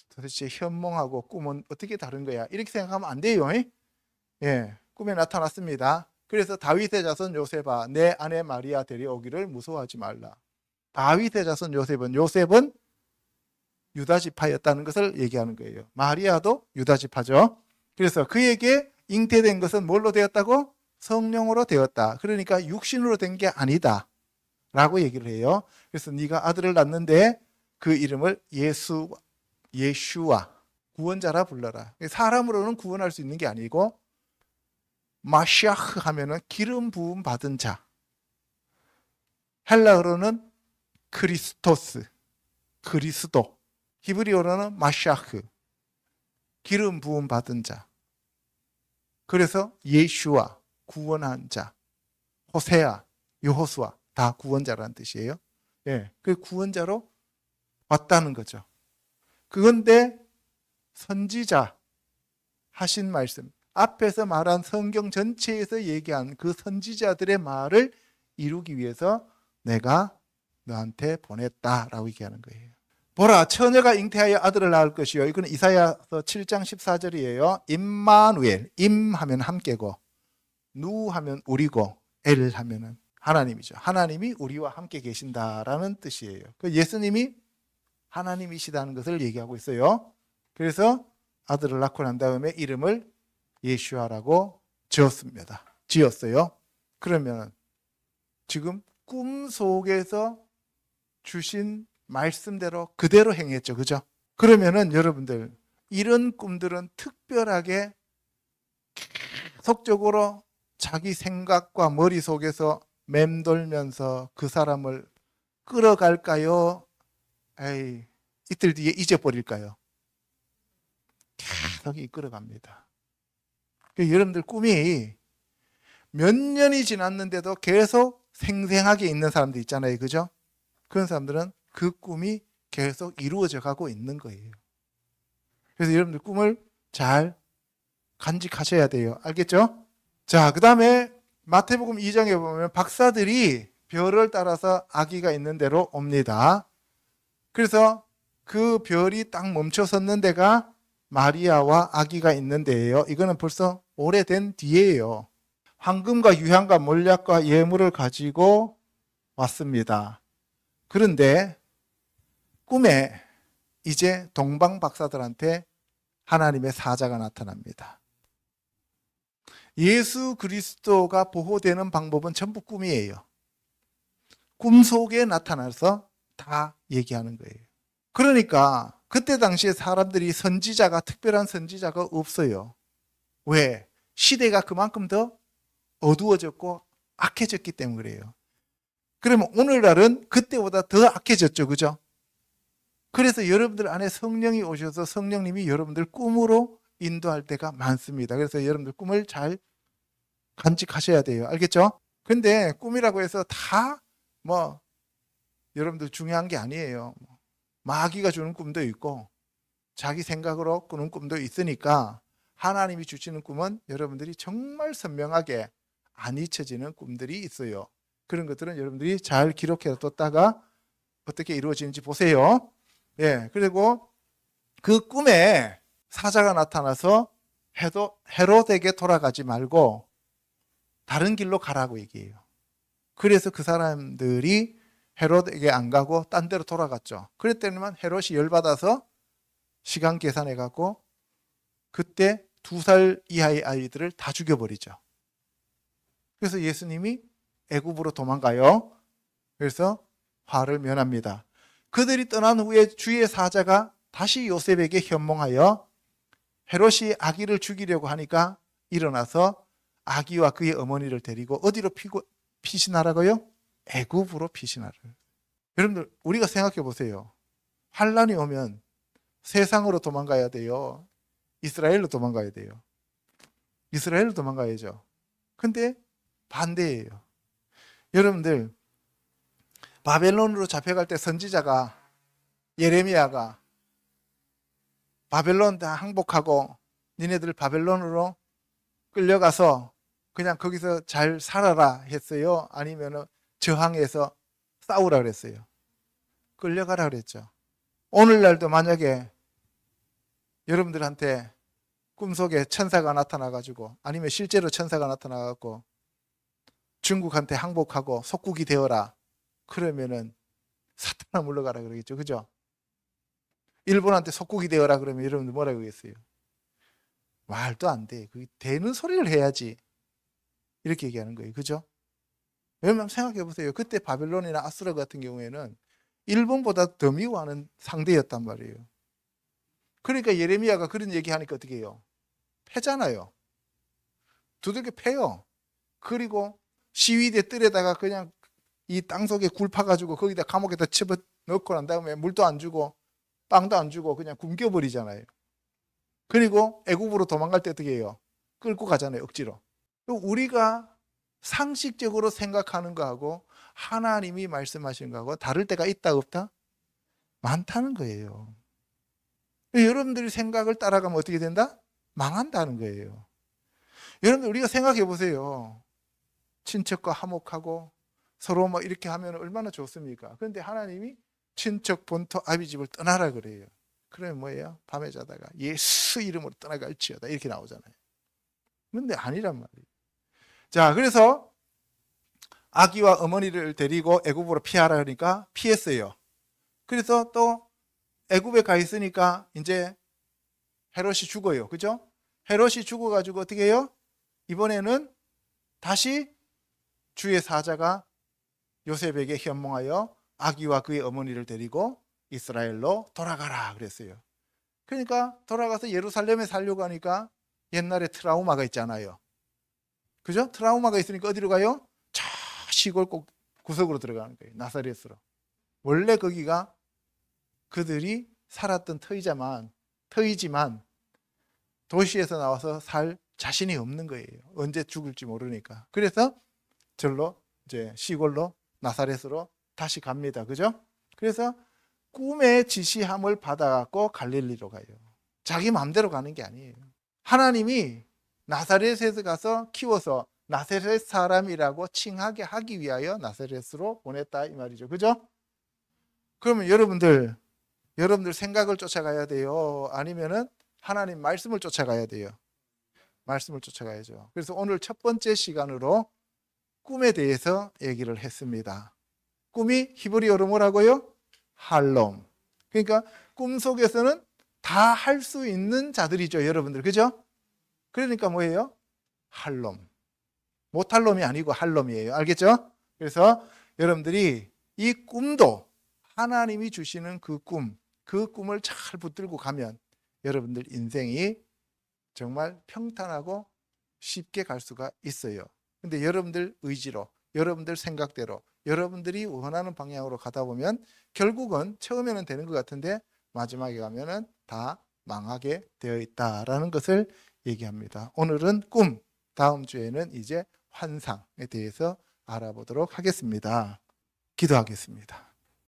도대체 현몽하고 꿈은 어떻게 다른 거야? 이렇게 생각하면 안 돼요. 예. 꿈에 나타났습니다. 그래서 다윗의 자손 요셉아 내 아내 마리아 데려오기를 무서워하지 말라. 다윗의 자손 요셉은 유다 지파였다는 것을 얘기하는 거예요. 마리아도 유다 지파죠. 그래서 그에게 잉태된 것은 뭘로 되었다고? 성령으로 되었다. 그러니까 육신으로 된 게 아니다 라고 얘기를 해요. 그래서 네가 아들을 낳는데 그 이름을 예슈와 구원자라 불러라. 사람으로는 구원할 수 있는 게 아니고 마시아흐 하면은 기름 부음 받은 자. 헬라어로는 크리스토스, 그리스도. 히브리어로는 마시아흐, 기름 부음 받은 자. 그래서 예슈와 구원한 자, 호세아, 여호수아 다 구원자라는 뜻이에요. 예, 그 구원자로 왔다는 거죠. 그런데 선지자 하신 말씀, 앞에서 말한 성경 전체에서 얘기한 그 선지자들의 말을 이루기 위해서 내가 너한테 보냈다라고 얘기하는 거예요. 보라, 처녀가 잉태하여 아들을 낳을 것이요. 이거는 이사야서 7장 14절이에요. 임마누엘, 임 하면 함께고, 누 하면 우리고, 엘 하면은 하나님이죠. 하나님이 우리와 함께 계신다라는 뜻이에요. 그 예수님이 하나님이시다는 것을 얘기하고 있어요. 그래서 아들을 낳고 난 다음에 이름을 예슈아라고 지었어요. 그러면 지금 꿈 속에서 주신 말씀대로 그대로 행했죠. 그죠? 그러면은 여러분들 이런 꿈들은 특별하게 계속적으로 자기 생각과 머릿속에서 맴돌면서 그 사람을 끌어갈까요? 에이, 이틀 뒤에 잊어버릴까요? 계속 이끌어갑니다. 여러분들 꿈이 몇 년이 지났는데도 계속 생생하게 있는 사람들 있잖아요. 그죠? 그런 사람들은 그 꿈이 계속 이루어져 가고 있는 거예요. 그래서 여러분들 꿈을 잘 간직하셔야 돼요. 알겠죠? 자, 그 다음에 마태복음 2장에 보면 박사들이 별을 따라서 아기가 있는 데로 옵니다. 그래서 그 별이 딱 멈춰섰는 데가 마리아와 아기가 있는 데예요. 이거는 벌써 오래된 뒤에요. 황금과 유향과 몰약과 예물을 가지고 왔습니다. 그런데 꿈에 이제 동방 박사들한테 하나님의 사자가 나타납니다. 예수 그리스도가 보호되는 방법은 전부 꿈이에요. 꿈 속에 나타나서 다 얘기하는 거예요. 그러니까 그때 당시에 사람들이 특별한 선지자가 없어요. 왜? 시대가 그만큼 더 어두워졌고 악해졌기 때문에 그래요. 그러면 오늘날은 그때보다 더 악해졌죠. 그죠? 그래서 여러분들 안에 성령이 오셔서 성령님이 여러분들 꿈으로 인도할 때가 많습니다. 그래서 여러분들 꿈을 잘 간직하셔야 돼요. 알겠죠? 근데 꿈이라고 해서 다 뭐 여러분들 중요한 게 아니에요. 마귀가 주는 꿈도 있고 자기 생각으로 꾸는 꿈도 있으니까 하나님이 주시는 꿈은 여러분들이 정말 선명하게 안 잊혀지는 꿈들이 있어요. 그런 것들은 여러분들이 잘 기록해 뒀다가 어떻게 이루어지는지 보세요. 예, 그리고 그 꿈에 사자가 나타나서 헤롯에게 돌아가지 말고 다른 길로 가라고 얘기해요. 그래서 그 사람들이 헤롯에게 안 가고 딴 데로 돌아갔죠. 그랬더니만 헤롯이 열받아서 시간 계산해 갖고 그때 2살 이하의 아이들을 다 죽여버리죠. 그래서 예수님이 애굽으로 도망가요. 그래서 화를 면합니다. 그들이 떠난 후에 주의 사자가 다시 요셉에게 현몽하여 헤롯이 아기를 죽이려고 하니까 일어나서 아기와 그의 어머니를 데리고 어디로 피신하라고요? 애굽으로 피신하라고요. 여러분들 우리가 생각해 보세요. 환란이 오면 세상으로 도망가야 돼요? 이스라엘로 도망가야 돼요? 이스라엘로 도망가야죠. 근데 반대예요. 여러분들 바벨론으로 잡혀갈 때 선지자가 예레미야가 바벨론 다 항복하고 니네들 바벨론으로 끌려가서 그냥 거기서 잘 살아라 했어요? 아니면 저항해서 싸우라 그랬어요? 끌려가라 그랬죠. 오늘날도 만약에 여러분들한테 꿈속에 천사가 나타나가지고 아니면 실제로 천사가 나타나갖고 중국한테 항복하고 속국이 되어라 그러면은 사탄아 물러가라 그러겠죠. 그죠? 일본한테 속국이 되어라 그러면 여러분들 뭐라 그러겠어요? 말도 안 돼. 그게 되는 소리를 해야지. 이렇게 얘기하는 거예요. 그죠? 왜냐면 생각해 보세요. 그때 바벨론이나 아수르 같은 경우에는 일본보다 더 미워하는 상대였단 말이에요. 그러니까 예레미야가 그런 얘기하니까 어떻게 해요? 패잖아요. 두들겨 패요. 그리고 시위대 뜰에다가 그냥 이 땅속에 굴 파가지고 거기다 감옥에다 집어넣고 난 다음에 물도 안 주고 빵도 안 주고 그냥 굶겨버리잖아요. 그리고 애국으로 도망갈 때 어떻게 해요? 끌고 가잖아요. 억지로. 우리가 상식적으로 생각하는 거하고 하나님이 말씀하시는 거하고 다를 때가 있다 없다? 많다는 거예요. 여러분들이 생각을 따라가면 어떻게 된다? 망한다는 거예요. 여러분들 우리가 생각해 보세요. 친척과 화목하고 서로 뭐 이렇게 하면 얼마나 좋습니까? 그런데 하나님이 친척 본토 아비집을 떠나라 그래요. 그러면 뭐예요? 밤에 자다가 예수 이름으로 떠나갈지어다 이렇게 나오잖아요. 그런데 아니란 말이에요. 자, 그래서 아기와 어머니를 데리고 애굽으로 피하라 그러니까 피했어요. 그래서 또 애굽에 가 있으니까 이제 헤롯이 죽어요. 그죠? 헤롯이 죽어가지고 어떻게 해요? 이번에는 다시 주의 사자가 요셉에게 현몽하여 아기와 그의 어머니를 데리고 이스라엘로 돌아가라 그랬어요. 그러니까 돌아가서 예루살렘에 살려고 하니까 옛날에 트라우마가 있잖아요. 그죠? 트라우마가 있으니까 어디로 가요? 저 시골 꼭 구석으로 들어가는 거예요. 나사렛으로. 원래 거기가 그들이 살았던 터이지만 도시에서 나와서 살 자신이 없는 거예요. 언제 죽을지 모르니까. 그래서 절로 이제 시골로 나사렛으로 다시 갑니다. 그죠? 그래서 꿈의 지시함을 받아갖고 갈릴리로 가요. 자기 마음대로 가는 게 아니에요. 하나님이 나사렛에서 가서 키워서 나사렛 사람이라고 칭하게 하기 위하여 나사렛으로 보냈다 이 말이죠. 그죠? 그러면 여러분들 생각을 쫓아가야 돼요? 아니면은 하나님 말씀을 쫓아가야 돼요? 말씀을 쫓아가야죠. 그래서 오늘 첫 번째 시간으로 꿈에 대해서 얘기를 했습니다. 꿈이 히브리어로 뭐라고요? 할롬. 그러니까 꿈속에서는 다 할 수 있는 자들이죠, 여러분들. 그죠? 그러니까 뭐예요? 할롬. 못할 놈이 아니고 할롬이에요. 알겠죠? 그래서 여러분들이 이 꿈도 하나님이 주시는 그 꿈을 잘 붙들고 가면 여러분들 인생이 정말 평탄하고 쉽게 갈 수가 있어요. 근데 여러분들 의지로, 여러분들 생각대로, 여러분들이 원하는 방향으로 가다 보면 결국은 처음에는 되는 것 같은데 마지막에 가면은 다 망하게 되어 있다라는 것을 얘기합니다. 오늘은 꿈, 다음 주에는 이제 환상에 대해서 알아보도록 하겠습니다. 기도하겠습니다.